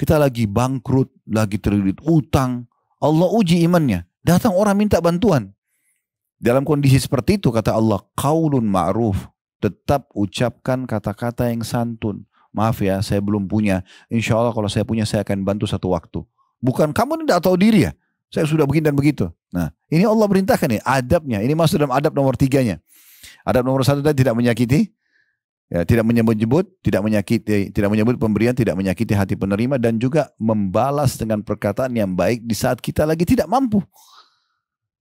Kita lagi bangkrut, lagi terlilit utang. Allah uji imannya. Datang orang minta bantuan. Dalam kondisi seperti itu kata Allah, qaulun ma'ruf. Tetap ucapkan kata-kata yang santun. Maaf ya, saya belum punya. Insya Allah kalau saya punya, saya akan bantu satu waktu. Bukan kamu tidak tahu diri ya. Saya sudah begini dan begitu. Nah, ini Allah perintahkan nih, adabnya. Ini masuk dalam adab nomor 3-nya. Adab nomor 1 tadi tidak menyakiti. Ya, tidak menyebut-nyebut, tidak menyebut pemberian, tidak menyakiti hati penerima, dan juga membalas dengan perkataan yang baik di saat kita lagi tidak mampu.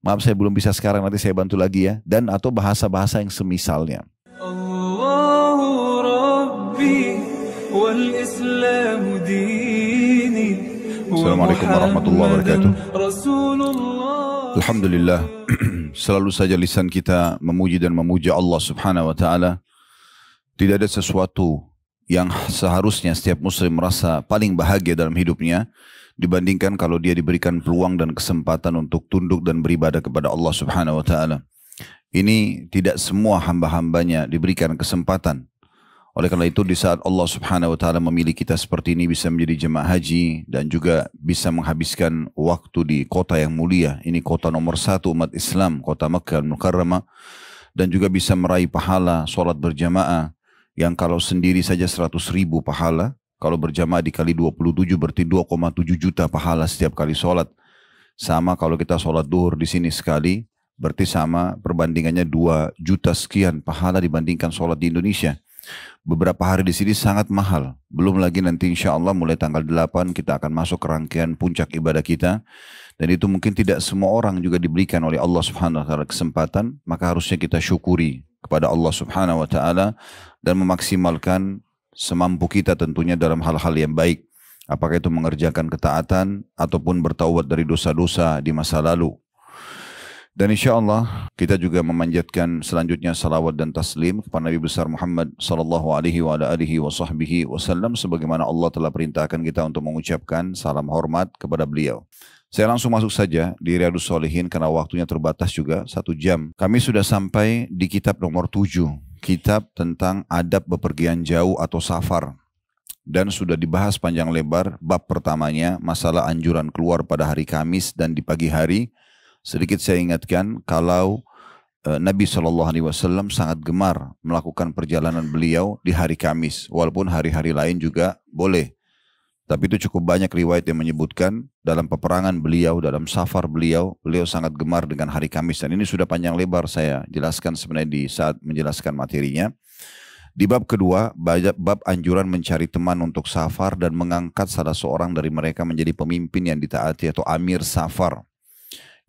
Maaf saya belum bisa sekarang, nanti saya bantu lagi ya. Dan atau bahasa-bahasa yang semisalnya. Allahu Rabbi wal Islamu dini. Assalamualaikum warahmatullahi wabarakatuh. Alhamdulillah, selalu saja lisan kita memuji dan memuja Allah subhanahu wa ta'ala. Tidak ada sesuatu yang seharusnya setiap muslim merasa paling bahagia dalam hidupnya dibandingkan kalau dia diberikan peluang dan kesempatan untuk tunduk dan beribadah kepada Allah subhanahu wa ta'ala. Ini tidak semua hamba-hambanya diberikan kesempatan. Oleh karena itu di saat Allah subhanahu wa ta'ala memilih kita seperti ini bisa menjadi jemaah haji dan juga bisa menghabiskan waktu di kota yang mulia. Ini kota nomor 1 umat Islam, kota Makkah Al-Mukarramah. Dan juga bisa meraih pahala sholat berjamaah yang kalau sendiri saja 100.000 pahala. Kalau berjamaah dikali 27 berarti 2,7 juta pahala setiap kali sholat. Sama kalau kita sholat duhur di sini sekali, berarti sama perbandingannya 2 juta sekian pahala dibandingkan sholat di Indonesia. Beberapa hari di sini sangat mahal. Belum lagi nanti insya Allah mulai tanggal 8 kita akan masuk ke rangkaian puncak ibadah kita. Dan itu mungkin tidak semua orang juga diberikan oleh Allah subhanahu wa ta'ala kesempatan. Maka harusnya kita syukuri kepada Allah subhanahu wa ta'ala dan memaksimalkan semampu kita tentunya dalam hal-hal yang baik. Apakah itu mengerjakan ketaatan ataupun bertaubat dari dosa-dosa di masa lalu. Dan insya Allah kita juga memanjatkan selanjutnya salawat dan taslim kepada Nabi besar Muhammad sallallahu alaihi wasallam sebagaimana Allah telah perintahkan kita untuk mengucapkan salam hormat kepada beliau. Saya langsung masuk saja di Riyadhus Shalihin karena waktunya terbatas juga 1 jam. Kami sudah sampai di kitab nomor 7, kitab tentang adab bepergian jauh atau safar. Dan sudah dibahas panjang lebar bab pertamanya masalah anjuran keluar pada hari Kamis dan di pagi hari. Sedikit saya ingatkan kalau Nabi SAW sangat gemar melakukan perjalanan beliau di hari Kamis. Walaupun hari-hari lain juga boleh. Tapi itu cukup banyak riwayat yang menyebutkan dalam peperangan beliau, dalam safar beliau sangat gemar dengan hari Kamis. Dan ini sudah panjang lebar saya jelaskan sebenarnya di saat menjelaskan materinya. Di bab kedua, bab anjuran mencari teman untuk safar dan mengangkat salah seorang dari mereka menjadi pemimpin yang ditaati atau amir safar.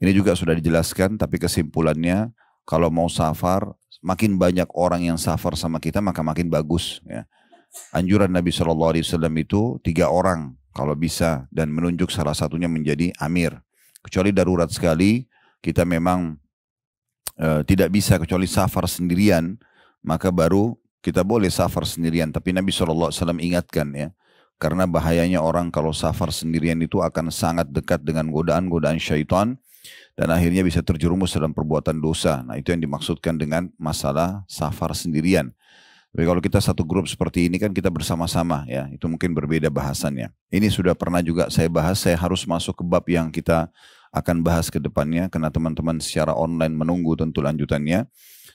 Ini juga sudah dijelaskan, tapi kesimpulannya kalau mau safar, makin banyak orang yang safar sama kita maka makin bagus. Ya. Anjuran Nabi SAW itu 3 orang kalau bisa dan menunjuk salah satunya menjadi amir. Kecuali darurat sekali, kita memang tidak bisa kecuali safar sendirian, maka baru kita boleh safar sendirian. Tapi Nabi SAW ingatkan ya, karena bahayanya orang kalau safar sendirian itu akan sangat dekat dengan godaan-godaan syaitan dan akhirnya bisa terjerumus dalam perbuatan dosa. Nah itu yang dimaksudkan dengan masalah safar sendirian. Tapi kalau kita satu grup seperti ini kan kita bersama-sama ya, itu mungkin berbeda bahasannya. Ini sudah pernah juga saya bahas, saya harus masuk ke bab yang kita akan bahas ke depannya karena teman-teman secara online menunggu tentu lanjutannya.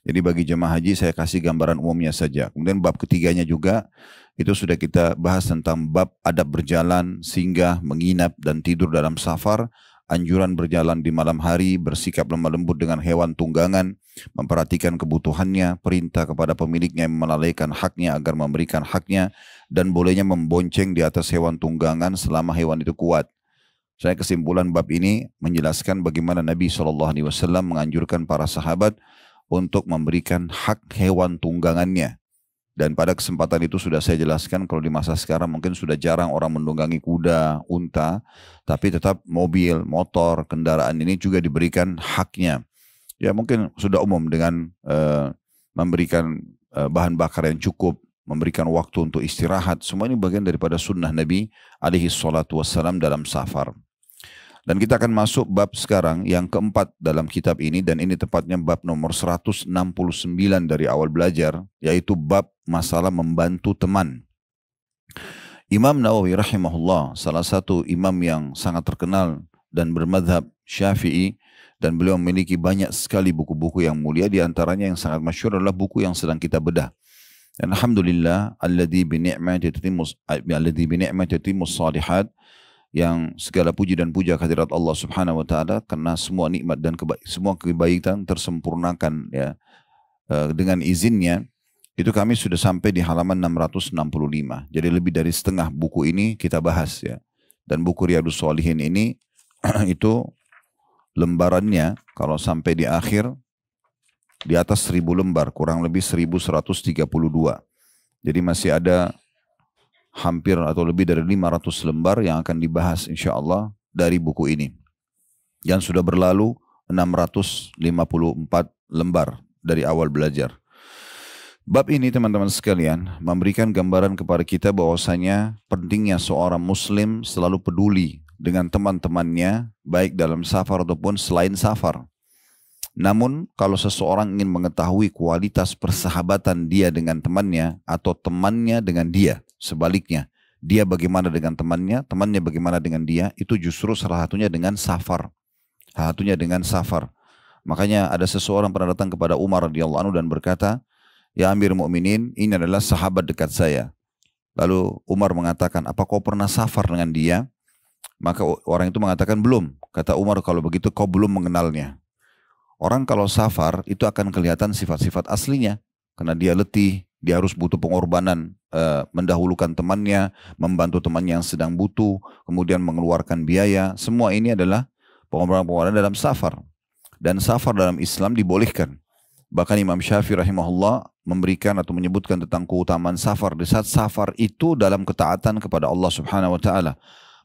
Jadi bagi jemaah haji saya kasih gambaran umumnya saja. Kemudian bab ketiganya juga itu sudah kita bahas tentang bab adab berjalan, singgah, menginap dan tidur dalam safar. Anjuran berjalan di malam hari, bersikap lemah lembut dengan hewan tunggangan, memperhatikan kebutuhannya, perintah kepada pemiliknya yang melalaikan haknya agar memberikan haknya, dan bolehnya membonceng di atas hewan tunggangan selama hewan itu kuat. Saya kesimpulan bab ini menjelaskan bagaimana Nabi SAW menganjurkan para sahabat untuk memberikan hak hewan tunggangannya. Dan pada kesempatan itu sudah saya jelaskan kalau di masa sekarang mungkin sudah jarang orang menunggangi kuda, unta, tapi tetap mobil, motor, kendaraan ini juga diberikan haknya. Ya mungkin sudah umum dengan memberikan bahan bakar yang cukup, memberikan waktu untuk istirahat. Semua ini bagian daripada sunnah Nabi SAW dalam safar. Dan kita akan masuk bab sekarang yang keempat dalam kitab ini, dan ini tepatnya bab nomor 169 dari awal belajar, yaitu bab masalah membantu teman. Imam Nawawi rahimahullah, salah satu imam yang sangat terkenal dan bermadhab Syafi'i, dan beliau memiliki banyak sekali buku-buku yang mulia, di antaranya yang sangat masyhur adalah buku yang sedang kita bedah. Dan alhamdulillah, alladzi bi ni'mati tatimmus shalihat, yang segala puji dan puja kehadirat Allah Subhanahu wa taala karena semua nikmat dan semua kebaikan tersempurnakan ya dengan izinnya. Itu kami sudah sampai di halaman 665. Jadi lebih dari setengah buku ini kita bahas ya. Dan buku Riyadhus Shalihin ini itu lembarannya kalau sampai di akhir di atas 1000 lembar, kurang lebih 1132. Jadi masih ada hampir atau lebih dari 500 lembar yang akan dibahas insya Allah dari buku ini. Yang sudah berlalu 654 lembar dari awal belajar. Bab ini teman-teman sekalian memberikan gambaran kepada kita bahwasanya pentingnya seorang muslim selalu peduli dengan teman-temannya baik dalam safar ataupun selain safar. Namun kalau seseorang ingin mengetahui kualitas persahabatan dia dengan temannya atau temannya dengan dia, sebaliknya dia bagaimana dengan temannya, temannya bagaimana dengan dia, itu justru salah satunya dengan safar. Salah satunya dengan safar. Makanya ada seseorang pernah datang kepada Umar radhiyallahu anhu dan berkata, "Ya Amir Mu'minin, ini adalah sahabat dekat saya." Lalu Umar mengatakan, "Apa kau pernah safar dengan dia?" Maka orang itu mengatakan, "Belum." Kata Umar, "Kalau begitu kau belum mengenalnya." Orang kalau safar itu akan kelihatan sifat-sifat aslinya. Karena dia letih, dia harus butuh pengorbanan, mendahulukan temannya, membantu temannya yang sedang butuh, kemudian mengeluarkan biaya. Semua ini adalah pengorbanan-pengorbanan dalam safar. Dan safar dalam Islam dibolehkan. Bahkan Imam Syafi'i rahimahullah memberikan atau menyebutkan tentang keutamaan safar. Di saat safar itu dalam ketaatan kepada Allah Subhanahu wa taala.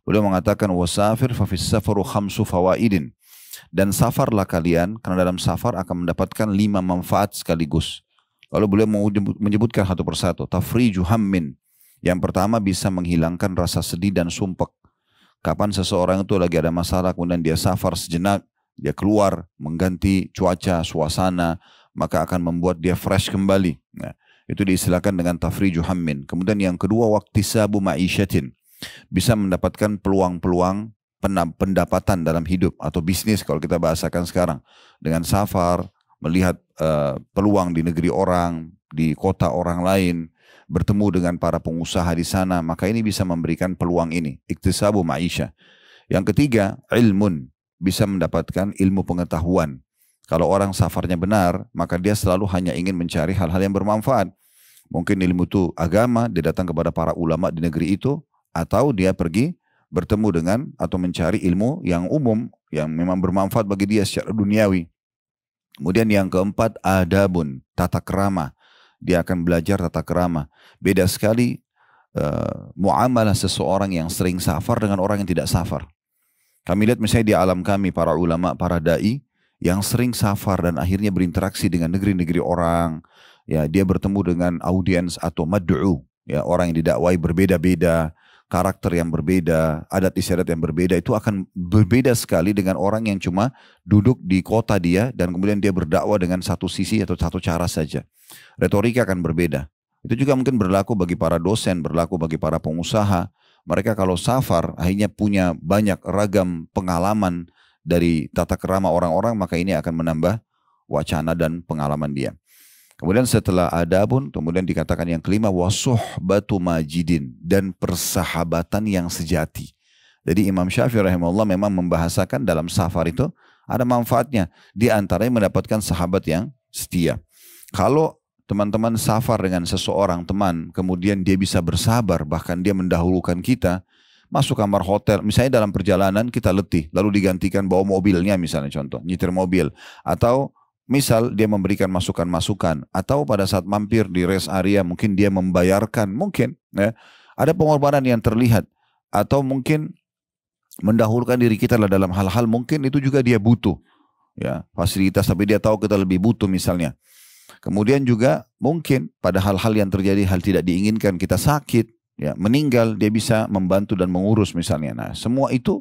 Beliau mengatakan wasafir fa fis safaru khamsu fawaidin. Dan safarlah kalian karena dalam safar akan mendapatkan 5 manfaat sekaligus. Lalu beliau menyebutkan satu persatu. Tafriju hammin. Yang pertama bisa menghilangkan rasa sedih dan sumpek. Kapan seseorang itu lagi ada masalah kemudian dia safar sejenak, dia keluar mengganti cuaca, suasana, maka akan membuat dia fresh kembali. Nah, itu diistilahkan dengan tafriju hammin. Kemudian yang kedua, waktisabu ma'isyatin. Bisa mendapatkan peluang-peluang pendapatan dalam hidup atau bisnis kalau kita bahasakan sekarang. Dengan safar, melihat peluang di negeri orang, di kota orang lain, bertemu dengan para pengusaha di sana, maka ini bisa memberikan peluang ini. Iktisabu ma'isyah. Yang ketiga, ilmun. Bisa mendapatkan ilmu pengetahuan. Kalau orang safarnya benar, maka dia selalu hanya ingin mencari hal-hal yang bermanfaat. Mungkin ilmu itu agama, dia datang kepada para ulama di negeri itu, atau dia pergi bertemu dengan atau mencari ilmu yang umum, yang memang bermanfaat bagi dia secara duniawi. Kemudian yang keempat, adabun, tata kerama. Dia akan belajar tata kerama. Beda sekali muamalah seseorang yang sering safar dengan orang yang tidak safar. Kami lihat misalnya di alam kami, para ulama, para da'i, yang sering safar dan akhirnya berinteraksi dengan negeri-negeri orang. Ya, dia bertemu dengan audiens atau mad'u, ya, orang yang didakwai berbeda-beda, karakter yang berbeda, adat istiadat yang berbeda, itu akan berbeda sekali dengan orang yang cuma duduk di kota dia dan kemudian dia berdakwah dengan satu sisi atau satu cara saja. Retorika akan berbeda. Itu juga mungkin berlaku bagi para dosen, berlaku bagi para pengusaha. Mereka kalau safar akhirnya punya banyak ragam pengalaman dari tata kerama orang-orang, maka ini akan menambah wacana dan pengalaman dia. Kemudian setelah adabun, kemudian dikatakan yang kelima, wasuhbatu majidin, dan persahabatan yang sejati. Jadi Imam Syafi'i rahimahullah memang membahasakan dalam safar itu ada manfaatnya. Di antaranya mendapatkan sahabat yang setia. Kalau teman-teman safar dengan seseorang teman, kemudian dia bisa bersabar, bahkan dia mendahulukan kita, masuk kamar hotel, misalnya dalam perjalanan kita letih, lalu digantikan bawa mobilnya misalnya contoh, nyetir mobil, atau misal dia memberikan masukan-masukan, atau pada saat mampir di rest area mungkin dia membayarkan, mungkin ya, ada pengorbanan yang terlihat, atau mungkin mendahulukan diri kita dalam hal-hal mungkin itu juga dia butuh, ya, fasilitas, tapi dia tahu kita lebih butuh misalnya. Kemudian juga mungkin pada hal-hal yang terjadi, hal tidak diinginkan, kita sakit, ya, meninggal, dia bisa membantu dan mengurus misalnya. Nah, semua itu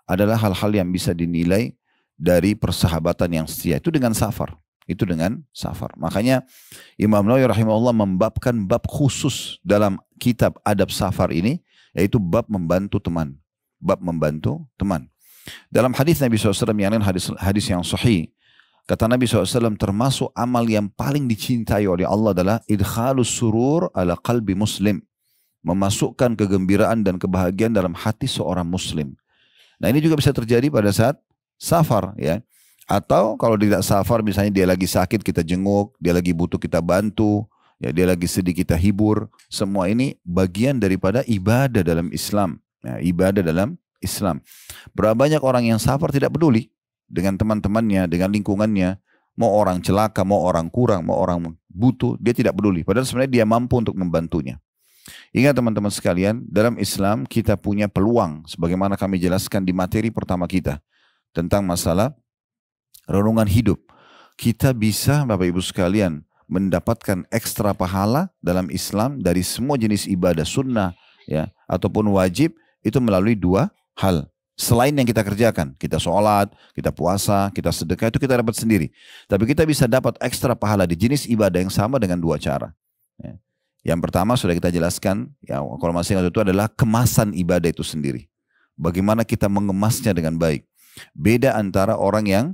adalah hal-hal yang bisa dinilai dari persahabatan yang setia. Itu dengan safar. Itu dengan safar. Makanya Imam Nawawi rahimahullah membabkan bab khusus dalam kitab adab safar ini, yaitu bab membantu teman. Bab membantu teman. Dalam hadis Nabi SAW yang lain, hadis yang sahih, kata Nabi SAW, termasuk amal yang paling dicintai oleh Allah adalah idkhalus surur ala qalbi muslim. Memasukkan kegembiraan dan kebahagiaan dalam hati seorang muslim. Nah ini juga bisa terjadi pada saat safar ya. Atau kalau tidak safar, misalnya dia lagi sakit kita jenguk, dia lagi butuh kita bantu, ya dia lagi sedih kita hibur. Semua ini bagian daripada ibadah dalam Islam. Ya, ibadah dalam Islam. Berapa banyak orang yang safar tidak peduli dengan teman-temannya, dengan lingkungannya. Mau orang celaka, mau orang kurang, mau orang butuh, dia tidak peduli. Padahal sebenarnya dia mampu untuk membantunya. Ingat teman-teman sekalian, dalam Islam kita punya peluang, sebagaimana kami jelaskan di materi pertama kita, tentang masalah renungan hidup. Kita bisa Bapak Ibu sekalian mendapatkan ekstra pahala dalam Islam dari semua jenis ibadah sunnah ya ataupun wajib, itu melalui dua hal. Selain yang kita kerjakan, kita sholat, kita puasa, kita sedekah, itu kita dapat sendiri. Tapi kita bisa dapat ekstra pahala di jenis ibadah yang sama dengan dua cara. Ya. Yang pertama sudah kita jelaskan, ya kalau masih ingat, itu adalah kemasan ibadah itu sendiri. Bagaimana kita mengemasnya dengan baik. Beda antara orang yang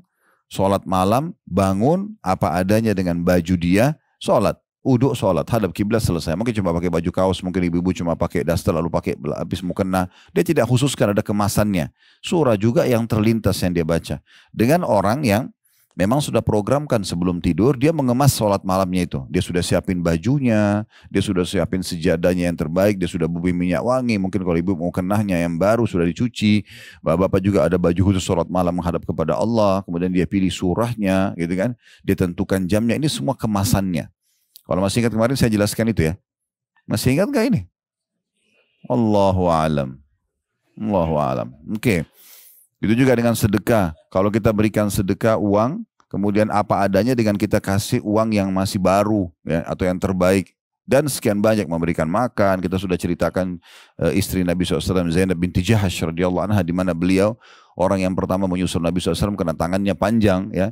sholat malam, bangun apa adanya dengan baju dia, sholat, uduk sholat, hadap kiblat, selesai. Mungkin cuma pakai baju kaos, mungkin ibu-ibu cuma pakai daster lalu pakai habis mukena. Dia tidak khususkan ada kemasannya. Surah juga yang terlintas yang dia baca. Dengan orang yang memang sudah programkan sebelum tidur, dia mengemas sholat malamnya itu. Dia sudah siapin bajunya, dia sudah siapin sejadahnya yang terbaik, dia sudah bubuh minyak wangi, mungkin kalau ibu mau kenahnya yang baru sudah dicuci. Bapak-bapak juga ada baju khusus sholat malam menghadap kepada Allah, kemudian dia pilih surahnya, gitu kan. Dia tentukan jamnya, ini semua kemasannya. Kalau masih ingat kemarin saya jelaskan itu ya. Masih ingat gak ini? Allahu a'lam. Allahu a'lam. Oke. Itu juga dengan sedekah. Kalau kita berikan sedekah uang, kemudian apa adanya dengan kita kasih uang yang masih baru ya, atau yang terbaik. Dan sekian banyak memberikan makan. Kita sudah ceritakan istri Nabi SAW, Zainab binti Jahash radhiyallahu anha, di mana beliau orang yang pertama menyusul Nabi SAW karena tangannya panjang ya.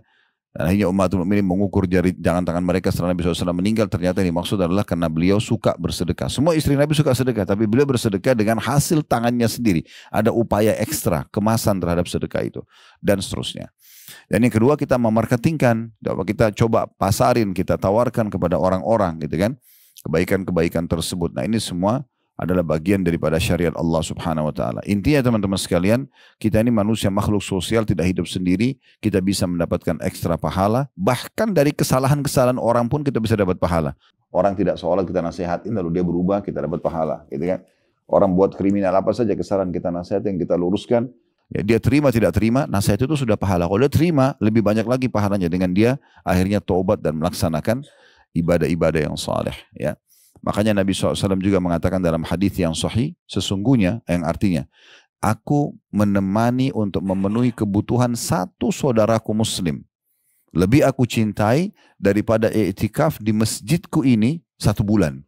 Dan akhirnya umatul mukminin mengukur jari jangan tangan mereka setelah Nabi SAW meninggal. Ternyata yang dimaksud adalah karena beliau suka bersedekah. Semua istri Nabi suka sedekah, tapi beliau bersedekah dengan hasil tangannya sendiri. Ada upaya ekstra, kemasan terhadap sedekah itu. Dan seterusnya. Dan yang kedua, kita memarketingkan. Kita coba pasarin, kita tawarkan kepada orang-orang gitu kan. Kebaikan-kebaikan tersebut. Nah ini semua adalah bagian daripada syariat Allah Subhanahu wa taala. Intinya teman-teman sekalian, kita ini manusia makhluk sosial, tidak hidup sendiri, kita bisa mendapatkan ekstra pahala, bahkan dari kesalahan-kesalahan orang pun kita bisa dapat pahala. Orang tidak sholat kita nasihatin lalu dia berubah, kita dapat pahala, gitu kan. Orang buat kriminal apa saja kesalahan kita nasihatin, kita luruskan, ya dia terima tidak terima, nasihat itu sudah pahala. Kalau dia terima, lebih banyak lagi pahalanya dengan dia akhirnya taubat dan melaksanakan ibadah-ibadah yang saleh, ya. Makanya Nabi SAW juga mengatakan dalam hadis yang sahih, sesungguhnya yang artinya, aku menemani untuk memenuhi kebutuhan satu saudaraku muslim. Lebih aku cintai daripada i'tikaf di masjidku ini 1 bulan.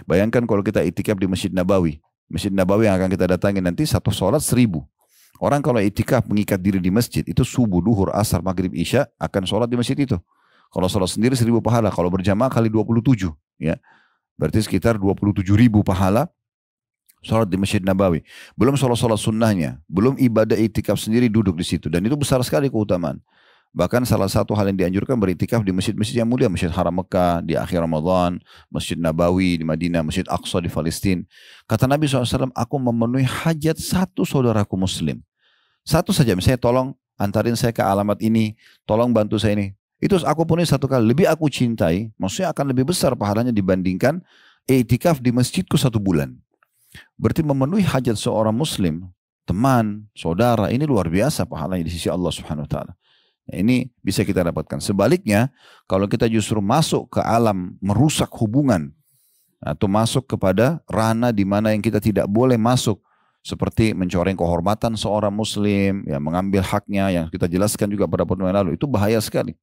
Bayangkan kalau kita i'tikaf di Masjid Nabawi. Masjid Nabawi yang akan kita datangi nanti satu sholat 1000. Orang kalau i'tikaf mengikat diri di masjid, itu subuh, duhur, asar, maghrib, isya akan sholat di masjid itu. Kalau sholat sendiri 1000 pahala, kalau berjamaah kali 27. Ya. Berarti sekitar 27.000 pahala sholat di Masjid Nabawi. Belum sholat-sholat sunnahnya. Belum ibadah itikaf sendiri duduk di situ. Dan itu besar sekali keutamaan. Bahkan salah satu hal yang dianjurkan beritikaf di masjid-masjid yang mulia. Masjid Haram Mekah di akhir Ramadan. Masjid Nabawi di Madinah. Masjid Aqsa di Palestina. Kata Nabi SAW, aku memenuhi hajat satu saudaraku muslim. Satu saja. Misalnya tolong antarin saya ke alamat ini. Tolong bantu saya ini. Itu aku punya 1 kali, lebih aku cintai, maksudnya akan lebih besar pahalanya dibandingkan i'tikaf di masjidku 1 bulan. Berarti memenuhi hajat seorang muslim, teman, saudara, ini luar biasa pahalanya di sisi Allah Subhanahu wa taala. Ini bisa kita dapatkan. Sebaliknya, kalau kita justru masuk ke alam merusak hubungan atau masuk kepada ranah di mana yang kita tidak boleh masuk, seperti mencoreng kehormatan seorang muslim, ya, mengambil haknya yang kita jelaskan juga pada pertemuan lalu, itu bahaya sekali.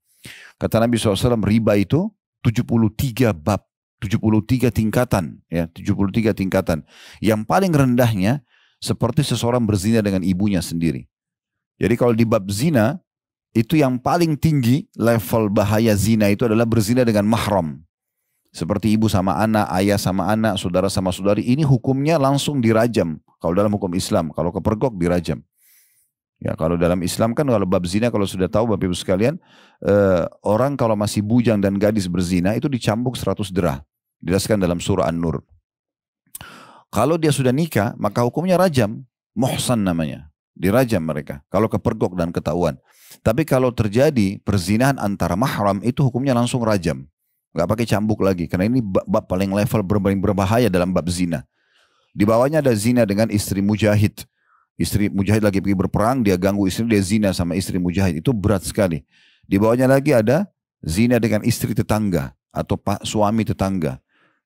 Kata Nabi SAW, riba itu 73 bab, 73 tingkatan, ya, 73 tingkatan. Yang paling rendahnya seperti seseorang berzina dengan ibunya sendiri. Jadi kalau di bab zina, itu yang paling tinggi level bahaya zina itu adalah berzina dengan mahram. Seperti ibu sama anak, ayah sama anak, saudara sama saudari. Ini hukumnya langsung dirajam. Kalau dalam hukum Islam, kalau kepergok dirajam. Ya, kalau dalam Islam kan kalau bab zina, kalau sudah tahu Bapak Ibu sekalian, orang kalau masih bujang dan gadis berzina itu dicambuk 100 derah. Dijelaskan dalam surah An-Nur. Kalau dia sudah nikah, maka hukumnya rajam. Muhsan namanya. Dirajam mereka. Kalau kepergok dan ketahuan. Tapi kalau terjadi perzinahan antara mahram, itu hukumnya langsung rajam. Nggak pakai cambuk lagi. Karena ini bab paling level berbahaya dalam bab zina. Di bawahnya ada zina dengan istri mujahid. Istri mujahid lagi pergi berperang, dia ganggu istri, dia zina sama istri mujahid. Itu berat sekali. Di bawahnya lagi ada zina dengan istri tetangga atau suami tetangga.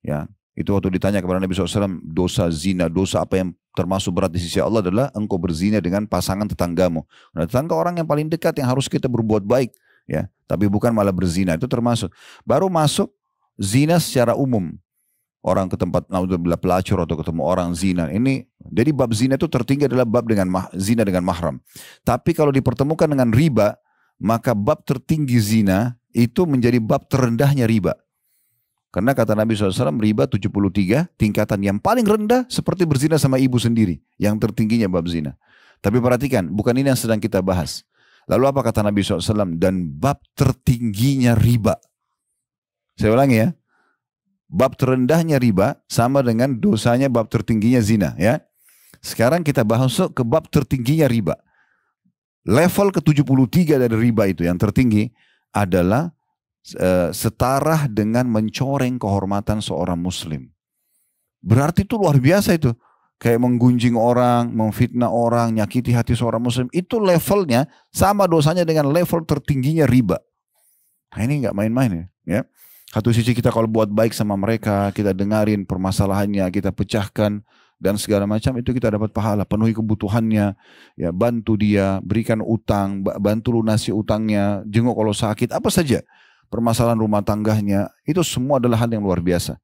Ya, itu waktu ditanya kepada Nabi SAW, dosa zina, dosa apa yang termasuk berat di sisi Allah adalah engkau berzina dengan pasangan tetanggamu. Nah, tetangga orang yang paling dekat yang harus kita berbuat baik. Ya, tapi bukan malah berzina, itu termasuk. Baru masuk zina secara umum. Orang ke tempat naudzubillah pelacur atau ketemu orang zina. Ini jadi bab zina itu tertinggi adalah bab dengan zina dengan mahram. Tapi kalau dipertemukan dengan riba, maka bab tertinggi zina itu menjadi bab terendahnya riba. Karena kata Nabi SAW, riba 73, tingkatan yang paling rendah seperti berzina sama ibu sendiri. Yang tertingginya bab zina. Tapi perhatikan, bukan ini yang sedang kita bahas. Lalu apa kata Nabi SAW? Dan bab tertingginya riba. Saya ulangi ya. Bab terendahnya riba sama dengan dosanya bab tertingginya zina. Ya. Sekarang kita bahas ke bab tertingginya riba. Level ke-73 dari riba itu yang tertinggi adalah setara dengan mencoreng kehormatan seorang muslim. Berarti itu luar biasa itu. Kayak menggunjing orang, memfitnah orang, nyakiti hati seorang muslim. Itu levelnya sama dosanya dengan level tertingginya riba. Nah ini nggak main-main ya. Satu sisi kita kalau buat baik sama mereka, kita dengarin permasalahannya, kita pecahkan dan segala macam, itu kita dapat pahala. Penuhi kebutuhannya, ya bantu dia, berikan utang, bantu lunasi utangnya, jenguk kalau sakit, apa saja. Permasalahan rumah tangganya, itu semua adalah hal yang luar biasa.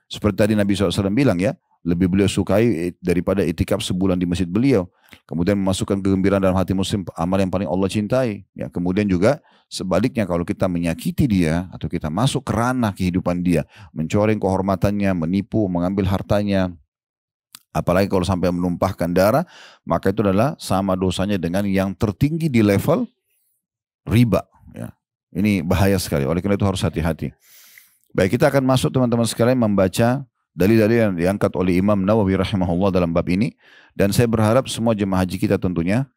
Seperti tadi Nabi SAW bilang ya, lebih beliau sukai daripada itikaf sebulan di masjid beliau. Kemudian memasukkan kegembiraan dalam hati muslim, amal yang paling Allah cintai. Ya, kemudian juga sebaliknya kalau kita menyakiti dia atau kita masuk ke ranah kehidupan dia, mencoreng kehormatannya, menipu, mengambil hartanya, apalagi kalau sampai menumpahkan darah, maka itu adalah sama dosanya dengan yang tertinggi di level riba. Ya. Ini bahaya sekali, oleh karena itu harus hati-hati. Baik, kita akan masuk teman-teman sekalian membaca dalil-dalil yang diangkat oleh Imam Nawawi rahimahullah dalam bab ini. Dan saya berharap semua jemaah haji kita tentunya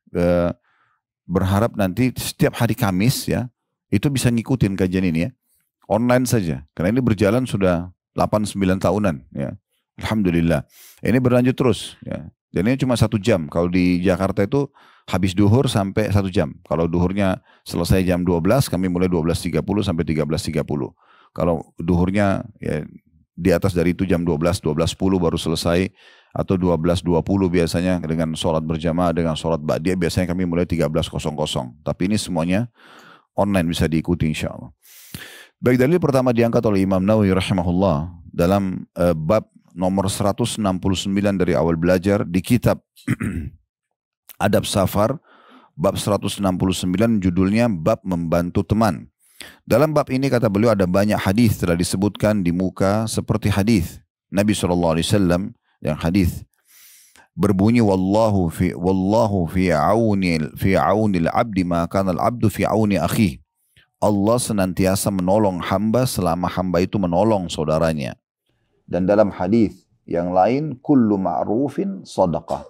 berharap nanti setiap hari Kamis ya, itu bisa ngikutin kajian ini ya. Online saja. Karena ini berjalan sudah 8-9 tahunan ya. Alhamdulillah. Ini berlanjut terus ya. Dan ini cuma 1 jam. Kalau di Jakarta itu habis duhur sampai 1 jam. Kalau duhurnya selesai jam 12, kami mulai 12.30 sampai 13.30. Kalau duhurnya ya, di atas dari itu jam 12, 12.10 baru selesai. Atau 12.20 biasanya dengan sholat berjamaah, dengan sholat ba'diyah biasanya kami mulai 13.00. Tapi ini semuanya online bisa diikuti insya Allah. Baik, dalil pertama diangkat oleh Imam Nawawi rahimahullah dalam bab nomor 169 dari awal belajar di kitab Adab Safar, bab 169 judulnya bab membantu teman. Dalam bab ini kata beliau ada banyak hadis telah disebutkan di muka seperti hadis Nabi SAW yang hadis berbunyi wallahu fi aunil abdi ma kana al abdu fi auni akhi. Allah senantiasa menolong hamba selama hamba itu menolong saudaranya. Dan dalam hadis yang lain kullu ma'rufin sadaqah.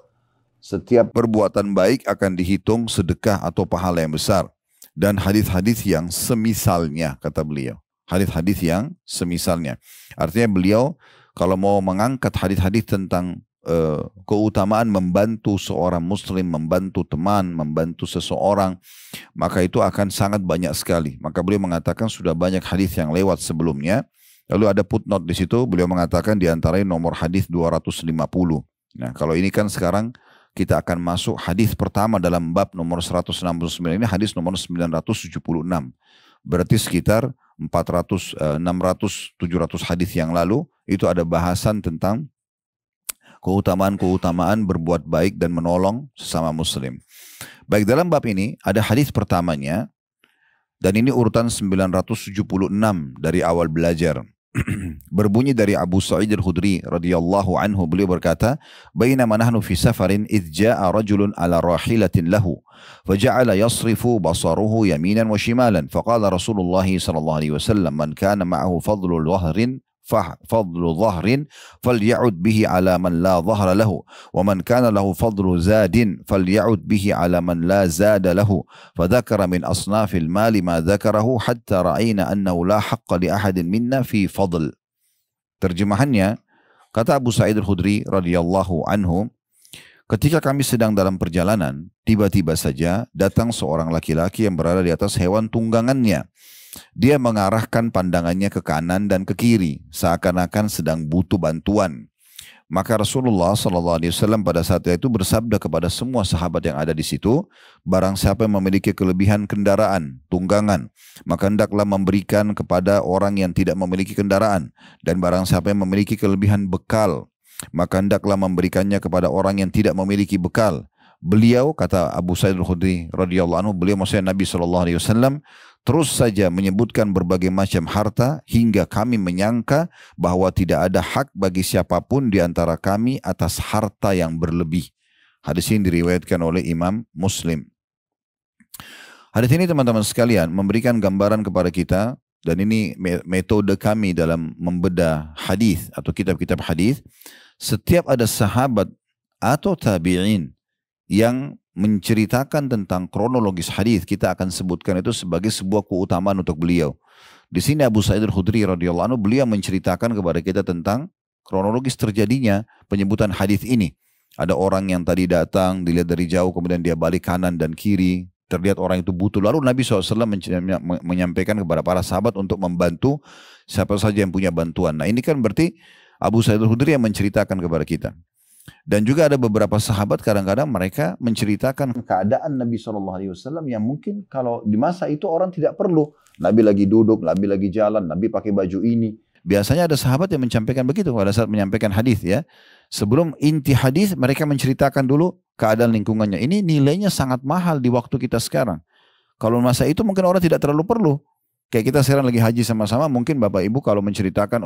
Setiap perbuatan baik akan dihitung sedekah atau pahala yang besar. Dan hadis-hadis yang semisalnya kata beliau. Hadis-hadis yang semisalnya. Artinya beliau kalau mau mengangkat hadis-hadis tentang keutamaan membantu seorang muslim, membantu teman, membantu seseorang, maka itu akan sangat banyak sekali. Maka beliau mengatakan sudah banyak hadis yang lewat sebelumnya. Lalu ada footnote di situ, beliau mengatakan diantaranya nomor hadis 250. Nah, kalau ini kan sekarang kita akan masuk hadis pertama dalam bab nomor 169 ini, hadis nomor 976. Berarti sekitar 400, 600, 700 hadis yang lalu itu ada bahasan tentang keutamaan-keutamaan berbuat baik dan menolong sesama muslim. Baik, dalam bab ini ada hadis pertamanya dan ini urutan 976 dari awal belajar. berbunyi dari Abu Sa'id Al-Khudri radhiyallahu anhu, beliau berkata, "Bainama nahnu fi safarin idh ja'a rajulun ala rahilatin lahu faja'ala yasrifu basaruhu yaminan wa shimalan faqala Rasulullah sallallahu alaihi wasallam man kana ma'ahu fadlu dhahrin falya'ud bihi ala man la dhahra lahu wa man kana lahu fadlu zadin falya'ud bihi ala man la zada lahu fadhakara min asnafil mali ma dhakarahu hatta ra'ayna annahu la haqqa li ahadin minna fi fadl." Terjemahannya, kata Abu Sa'id Al-Khudri radhiyallahu anhu, ketika kami sedang dalam perjalanan, tiba-tiba saja datang seorang laki-laki yang berada di atas hewan tunggangannya. Dia mengarahkan pandangannya ke kanan dan ke kiri, seakan-akan sedang butuh bantuan. Maka Rasulullah SAW pada saat itu bersabda kepada semua sahabat yang ada di situ, barang siapa yang memiliki kelebihan kendaraan, tunggangan, maka hendaklah memberikan kepada orang yang tidak memiliki kendaraan. Dan barang siapa yang memiliki kelebihan bekal, maka hendaklah memberikannya kepada orang yang tidak memiliki bekal. Beliau, kata Abu Sa'id Al-Khudri radhiyallahu anhu, beliau maksudnya Nabi SAW, terus saja menyebutkan berbagai macam harta hingga kami menyangka bahwa tidak ada hak bagi siapapun di antara kami atas harta yang berlebih. Hadis ini diriwayatkan oleh Imam Muslim. Hadis ini teman-teman sekalian memberikan gambaran kepada kita, dan ini metode kami dalam membedah hadis atau kitab-kitab hadis. Setiap ada sahabat atau tabi'in yang menceritakan tentang kronologis hadis, kita akan sebutkan itu sebagai sebuah keutamaan untuk beliau. Di sini Abu Sa'id Al-Khudri radhiyallahu anhu, beliau menceritakan kepada kita tentang kronologis terjadinya penyebutan hadis ini. Ada orang yang tadi datang, dilihat dari jauh, kemudian dia balik kanan dan kiri, terlihat orang itu butuh. Lalu Nabi SAW menyampaikan kepada para sahabat untuk membantu siapa saja yang punya bantuan. Nah, ini kan berarti Abu Sa'id Al-Khudri yang menceritakan kepada kita. Dan juga ada beberapa sahabat kadang-kadang mereka menceritakan keadaan Nabi SAW yang mungkin kalau di masa itu orang tidak perlu. Nabi lagi duduk, Nabi lagi jalan, Nabi pakai baju ini. Biasanya ada sahabat yang menyampaikan begitu pada saat menyampaikan hadis ya. Sebelum inti hadis mereka menceritakan dulu keadaan lingkungannya. Ini nilainya sangat mahal di waktu kita sekarang. Kalau masa itu mungkin orang tidak terlalu perlu. Kayak kita sekarang lagi haji sama-sama, mungkin Bapak Ibu kalau menceritakan,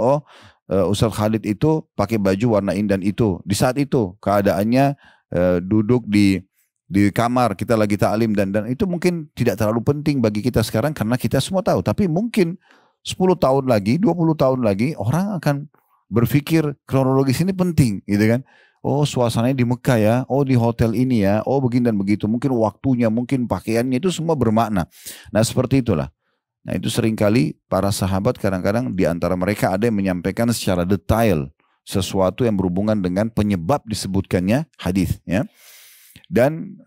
Ustaz Khalid itu pakai baju warna ini dan itu. Di saat itu keadaannya duduk di kamar, kita lagi ta'lim dan itu mungkin tidak terlalu penting bagi kita sekarang karena kita semua tahu. Tapi mungkin 10 tahun lagi, 20 tahun lagi orang akan berpikir kronologis ini penting gitu kan. Oh, suasananya di Mekah ya, oh di hotel ini ya, oh begini dan begitu. Mungkin waktunya, mungkin pakaiannya itu semua bermakna. Nah seperti itulah. Nah itu seringkali para sahabat kadang-kadang di antara mereka ada yang menyampaikan secara detail sesuatu yang berhubungan dengan penyebab disebutkannya hadis ya. Dan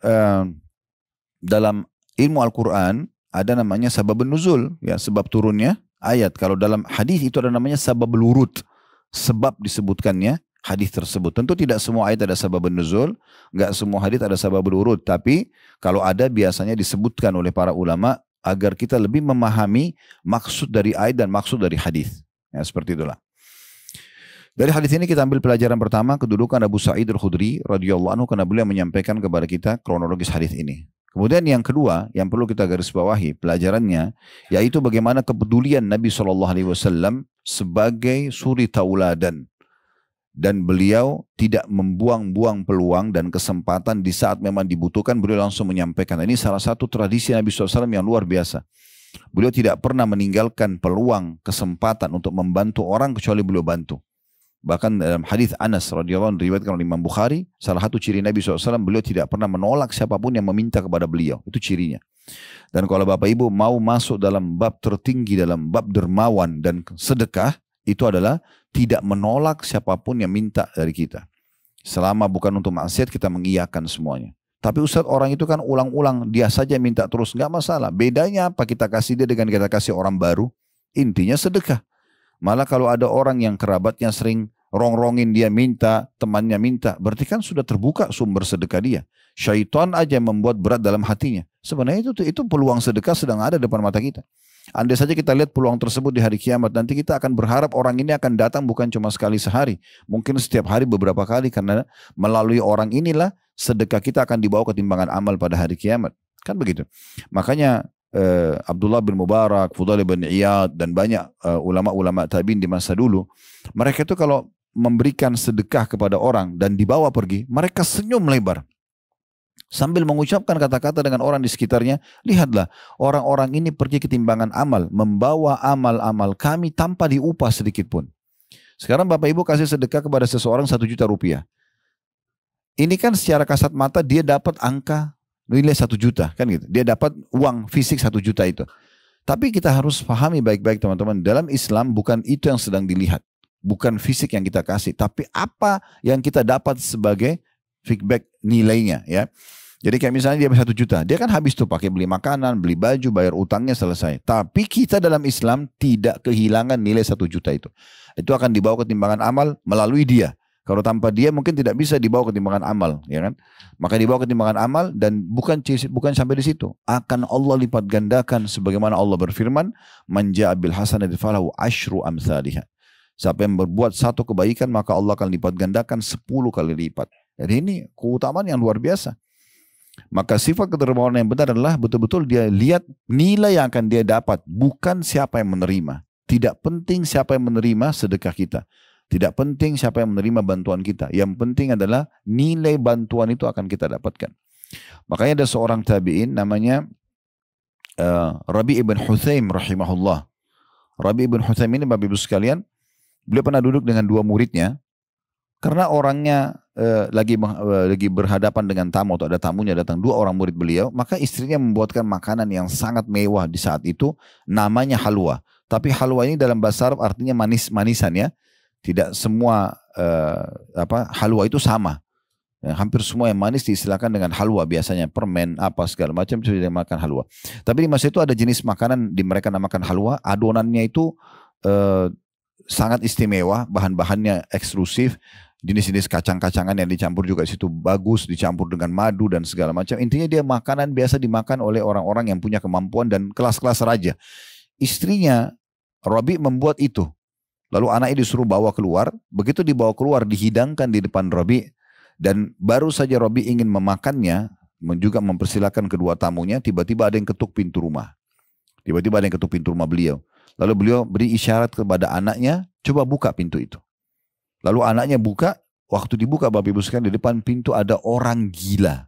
dalam ilmu Al-Quran ada namanya sababun nuzul ya, sebab turunnya ayat. Kalau dalam hadis itu ada namanya sababul wurud, sebab disebutkannya hadis tersebut. Tentu tidak semua ayat ada sababun nuzul, enggak semua hadis ada sababul wurud, tapi kalau ada biasanya disebutkan oleh para ulama agar kita lebih memahami maksud dari ayat dan maksud dari hadis. Ya, seperti itulah. Dari hadis ini kita ambil pelajaran pertama, kedudukan Abu Sa'id Al-Khudri radhiyallahu anhu karena beliau menyampaikan kepada kita kronologis hadis ini. Kemudian yang kedua yang perlu kita garis bawahi pelajarannya, yaitu bagaimana kepedulian Nabi SAW sebagai suri tauladan. Dan beliau tidak membuang-buang peluang dan kesempatan di saat memang dibutuhkan, beliau langsung menyampaikan. Ini salah satu tradisi Nabi SAW yang luar biasa. Beliau tidak pernah meninggalkan peluang, kesempatan untuk membantu orang kecuali beliau bantu. Bahkan dalam hadis Anas radhiyallahu anhu diriwayatkan oleh Imam Bukhari, salah satu ciri Nabi SAW, beliau tidak pernah menolak siapapun yang meminta kepada beliau. Itu cirinya. Dan kalau Bapak Ibu mau masuk dalam bab tertinggi, dalam bab dermawan dan sedekah, itu adalah tidak menolak siapapun yang minta dari kita. Selama bukan untuk maksiat, kita mengiyakan semuanya. Tapi Ustaz, orang itu kan ulang-ulang, dia saja minta terus, nggak masalah. Bedanya apa kita kasih dia dengan kita kasih orang baru? Intinya sedekah. Malah kalau ada orang yang kerabatnya sering rongrongin dia minta, temannya minta, berarti kan sudah terbuka sumber sedekah dia. Syaitan aja membuat berat dalam hatinya. Sebenarnya itu peluang sedekah sedang ada depan mata kita. Andai saja kita lihat peluang tersebut di hari kiamat, nanti kita akan berharap orang ini akan datang bukan cuma sekali sehari. Mungkin setiap hari beberapa kali, karena melalui orang inilah sedekah kita akan dibawa ke timbangan amal pada hari kiamat. Kan begitu. Makanya Abdullah bin Mubarak, Fudail bin Iyad, dan banyak ulama-ulama tabi'in di masa dulu, mereka itu kalau memberikan sedekah kepada orang dan dibawa pergi, mereka senyum lebar. Sambil mengucapkan kata-kata dengan orang di sekitarnya, lihatlah orang-orang ini pergi ke timbangan amal, membawa amal-amal kami tanpa diupah sedikit pun. Sekarang Bapak Ibu kasih sedekah kepada seseorang 1 juta rupiah. Ini kan secara kasat mata dia dapat angka nilai 1 juta, kan gitu. Dia dapat uang fisik 1 juta itu. Tapi kita harus pahami baik-baik teman-teman, dalam Islam bukan itu yang sedang dilihat. Bukan fisik yang kita kasih, tapi apa yang kita dapat sebagai feedback nilainya, ya. Jadi kayak misalnya dia 1 juta, dia kan habis tuh pakai beli makanan, beli baju, bayar utangnya, selesai. Tapi kita dalam Islam tidak kehilangan nilai 1 juta itu. Itu akan dibawa ke timbangan amal melalui dia. Kalau tanpa dia mungkin tidak bisa dibawa ke timbangan amal, ya kan? Maka dibawa ke timbangan amal, dan bukan sampai di situ. Akan Allah lipat gandakan sebagaimana Allah berfirman, "Man ja'a bil hasanati falahu asyru amsalihha." Siapa yang berbuat 1 kebaikan maka Allah akan lipat gandakan 10 kali lipat. Jadi ini keutamaan yang luar biasa. Maka sifat kedermawanan yang benar adalah betul-betul dia lihat nilai yang akan dia dapat, bukan siapa yang menerima. Tidak penting siapa yang menerima sedekah kita. Tidak penting siapa yang menerima bantuan kita. Yang penting adalah nilai bantuan itu akan kita dapatkan. Makanya ada seorang tabi'in namanya Rabi' ibn Huthaim rahimahullah. Rabi' ibn Huthaim ini Bapak Ibu sekalian, beliau pernah duduk dengan 2 muridnya. Karena orangnya lagi berhadapan dengan tamu, atau ada tamunya datang, 2 orang murid beliau, maka istrinya membuatkan makanan yang sangat mewah di saat itu, namanya halwa. Tapi halwa ini dalam bahasa Arab artinya manis-manisan, ya. Tidak semua halwa itu sama. Ya, hampir semua yang manis diistilahkan dengan halwa, biasanya permen apa segala macam itu dinamakan halwa. Tapi di masa itu ada jenis makanan di mereka namakan halwa, adonannya itu sangat istimewa, bahan-bahannya eksklusif. Jenis-jenis kacang-kacangan yang dicampur juga situ bagus, dicampur dengan madu dan segala macam. Intinya dia makanan biasa dimakan oleh orang-orang yang punya kemampuan dan kelas-kelas raja. Istrinya Rabi membuat itu. Lalu anaknya disuruh bawa keluar. Begitu dibawa keluar, dihidangkan di depan Rabi. Dan baru saja Rabi ingin memakannya, juga mempersilakan kedua tamunya, tiba-tiba ada yang ketuk pintu rumah. Tiba-tiba ada yang ketuk pintu rumah beliau. Lalu beliau beri isyarat kepada anaknya, coba buka pintu itu. Lalu anaknya buka, waktu dibuka Bapak Ibu sekalian, di depan pintu ada orang gila.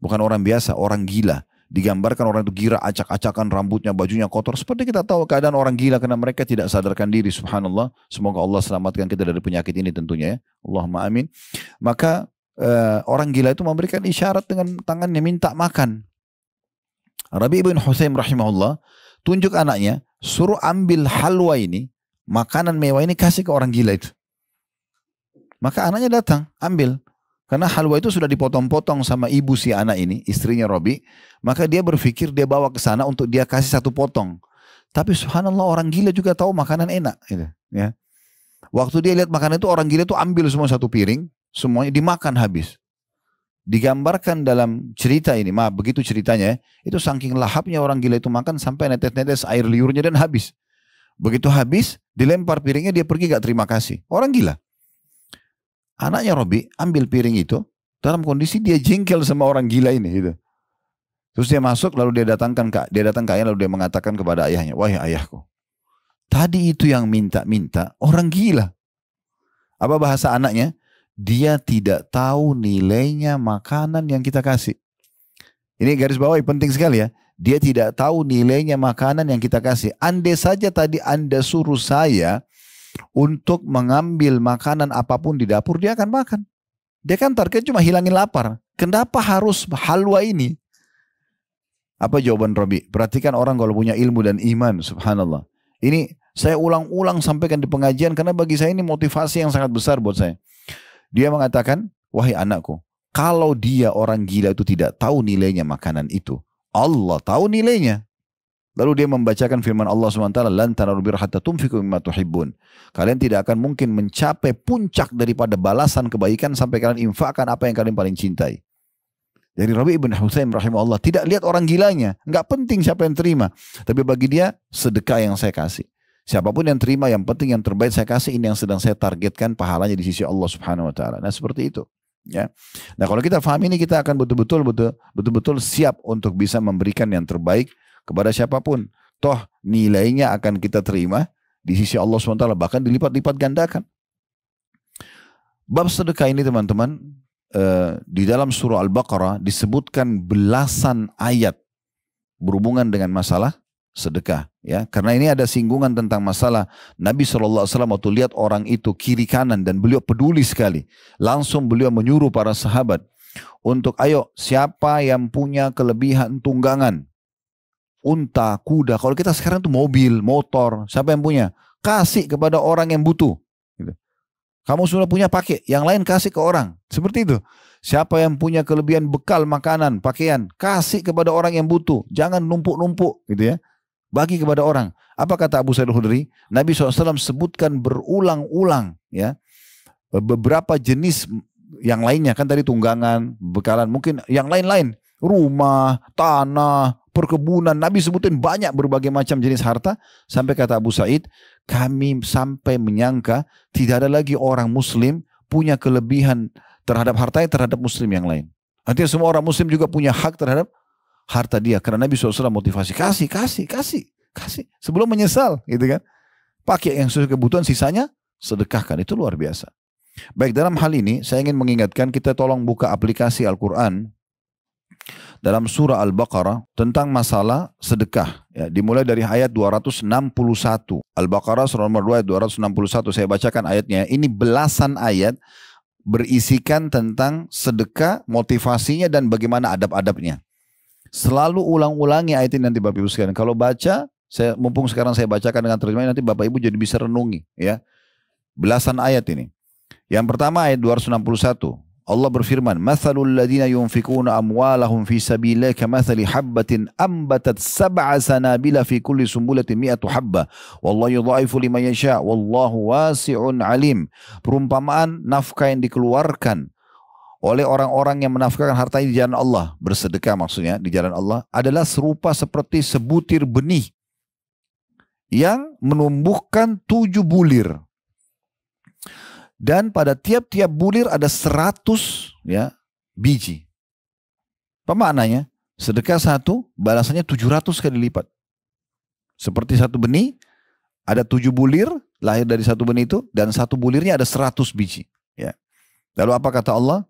Bukan orang biasa, orang gila. Digambarkan orang itu gila, acak-acakan rambutnya, bajunya kotor. Seperti kita tahu keadaan orang gila karena mereka tidak sadarkan diri, subhanallah. Semoga Allah selamatkan kita dari penyakit ini tentunya, ya. Allahumma amin. Maka orang gila itu memberikan isyarat dengan tangannya minta makan. Rabi' ibn Huthaim rahimahullah tunjuk anaknya, suruh ambil halwa ini, makanan mewah ini, kasih ke orang gila itu. Maka anaknya datang, ambil. Karena halwa itu sudah dipotong-potong sama ibu si anak ini, istrinya Rabi. Maka dia berpikir dia bawa ke sana untuk dia kasih 1 potong. Tapi subhanallah orang gila juga tahu makanan enak. Gitu, ya. Waktu dia lihat makanan itu, orang gila itu ambil semua 1 piring, semuanya dimakan habis. Digambarkan dalam cerita ini, begitu ceritanya, itu saking lahapnya orang gila itu makan sampai netes-netes air liurnya dan habis. Begitu habis, dilempar piringnya, dia pergi gak terima kasih. Orang gila. Anaknya Robi ambil piring itu dalam kondisi dia jengkel sama orang gila ini gitu. Terus dia masuk, lalu dia datang ke ayah, lalu dia mengatakan kepada ayahnya, "Wahai ayahku, tadi itu yang minta-minta orang gila." Apa bahasa anaknya? Dia tidak tahu nilainya makanan yang kita kasih. Ini garis bawahi penting sekali, ya. Dia tidak tahu nilainya makanan yang kita kasih. Andai saja tadi Anda suruh saya untuk mengambil makanan apapun di dapur, dia akan makan. Dia kan target cuma hilangin lapar. Kenapa harus halwa ini? Apa jawaban Rabi? Perhatikan orang kalau punya ilmu dan iman, subhanallah. Ini saya ulang-ulang sampaikan di pengajian karena bagi saya ini motivasi yang sangat besar buat saya. Dia mengatakan, "Wahai anakku, kalau dia orang gila itu tidak tahu nilainya makanan itu, Allah tahu nilainya." Lalu dia membacakan firman Allah SWT, "Lan tanalul birra hatta tunfiqu mimma tuhibbun." Kalian tidak akan mungkin mencapai puncak daripada balasan kebaikan sampai kalian infakkan apa yang kalian paling cintai. Jadi Rabi' ibn Huthaim rahimahullah tidak lihat orang gilanya, nggak penting siapa yang terima, tapi bagi dia sedekah yang saya kasih. Siapapun yang terima, yang penting yang terbaik saya kasih, ini yang sedang saya targetkan pahalanya di sisi Allah Subhanahu wa taala. Nah, seperti itu, ya. Nah, kalau kita paham ini, kita akan betul-betul siap untuk bisa memberikan yang terbaik kepada siapapun. Toh nilainya akan kita terima di sisi Allah SWT, bahkan dilipat-lipat gandakan. Bab sedekah ini teman-teman, di dalam surah Al-Baqarah disebutkan belasan ayat berhubungan dengan masalah sedekah, ya, karena ini ada singgungan tentang masalah Nabi SAW waktu lihat orang itu kiri kanan dan beliau peduli sekali, langsung beliau menyuruh para sahabat untuk ayo siapa yang punya kelebihan tunggangan, unta, kuda, kalau kita sekarang tuh mobil, motor, siapa yang punya, kasih kepada orang yang butuh. Gitu. Kamu sudah punya pakai, yang lain kasih ke orang, seperti itu. Siapa yang punya kelebihan bekal makanan, pakaian, kasih kepada orang yang butuh, jangan numpuk-numpuk, gitu ya. Bagi kepada orang. Apa kata Abu Sa'id Al-Khudri? Nabi SAW sebutkan berulang-ulang, ya, beberapa jenis yang lainnya, kan tadi tunggangan, bekalan, mungkin yang lain-lain, rumah, tanah, perkebunan, Nabi sebutin banyak berbagai macam jenis harta, sampai kata Abu Sa'id, kami sampai menyangka tidak ada lagi orang muslim punya kelebihan terhadap hartanya terhadap muslim yang lain. Artinya semua orang muslim juga punya hak terhadap harta dia, karena Nabi SAW motivasi, kasih, sebelum menyesal, gitu kan. Pakai yang sesuai kebutuhan, sisanya sedekahkan, itu luar biasa. Baik, dalam hal ini saya ingin mengingatkan kita tolong buka aplikasi Al-Quran dalam surah Al-Baqarah tentang masalah sedekah, ya, dimulai dari ayat 261. Al-Baqarah surah nomor 2 ayat 261, saya bacakan ayatnya. Ini belasan ayat berisikan tentang sedekah, motivasinya dan bagaimana adab-adabnya. Selalu ulang-ulangi ayat ini nanti Bapak Ibu sekalian. Kalau baca, mumpung sekarang saya bacakan dengan terjemahan, nanti Bapak Ibu jadi bisa renungi, ya. Belasan ayat ini. Yang pertama ayat 261. Allah berfirman, "Matsalul ladzina yunfikuna amwalahum fi sabilillah kamatsali habbatin ambatat sab'a sanabila fi kulli sumbulatin mi'atu habba wallahu yudha'ifu liman yasha wallahu wasi'un alim." Perumpamaan nafkah yang dikeluarkan oleh orang-orang yang menafkahkan hartanya di jalan Allah, bersedekah maksudnya di jalan Allah, adalah serupa seperti sebutir benih yang menumbuhkan 7 bulir. Dan pada tiap-tiap bulir ada 100, ya, biji. Apa maknanya? Sedekah satu, balasannya 700 kali lipat. Seperti satu benih, ada 7 bulir, lahir dari satu benih itu, dan satu bulirnya ada 100 biji. Ya. Lalu apa kata Allah?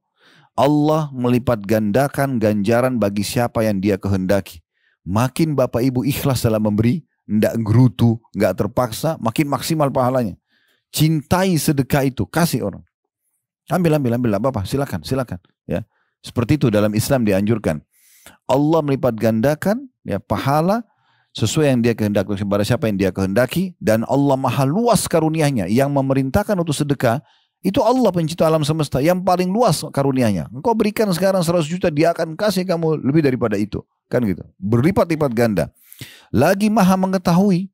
Allah melipat gandakan ganjaran bagi siapa yang dia kehendaki. Makin Bapak Ibu ikhlas dalam memberi, tidak gerutu, nggak terpaksa, makin maksimal pahalanya. Cintai sedekah itu, kasih orang. Ambil, apa-apa, silakan. Ya. Seperti itu dalam Islam dianjurkan. Allah melipat gandakan, ya, pahala sesuai yang dia kehendaki kepada siapa yang dia kehendaki, dan Allah maha luas karunia-Nya. Yang memerintahkan untuk sedekah itu Allah pencipta alam semesta, yang paling luas karunia-Nya. Engkau berikan sekarang 100 juta, dia akan kasih kamu lebih daripada itu, kan gitu. Berlipat-lipat ganda. Lagi maha mengetahui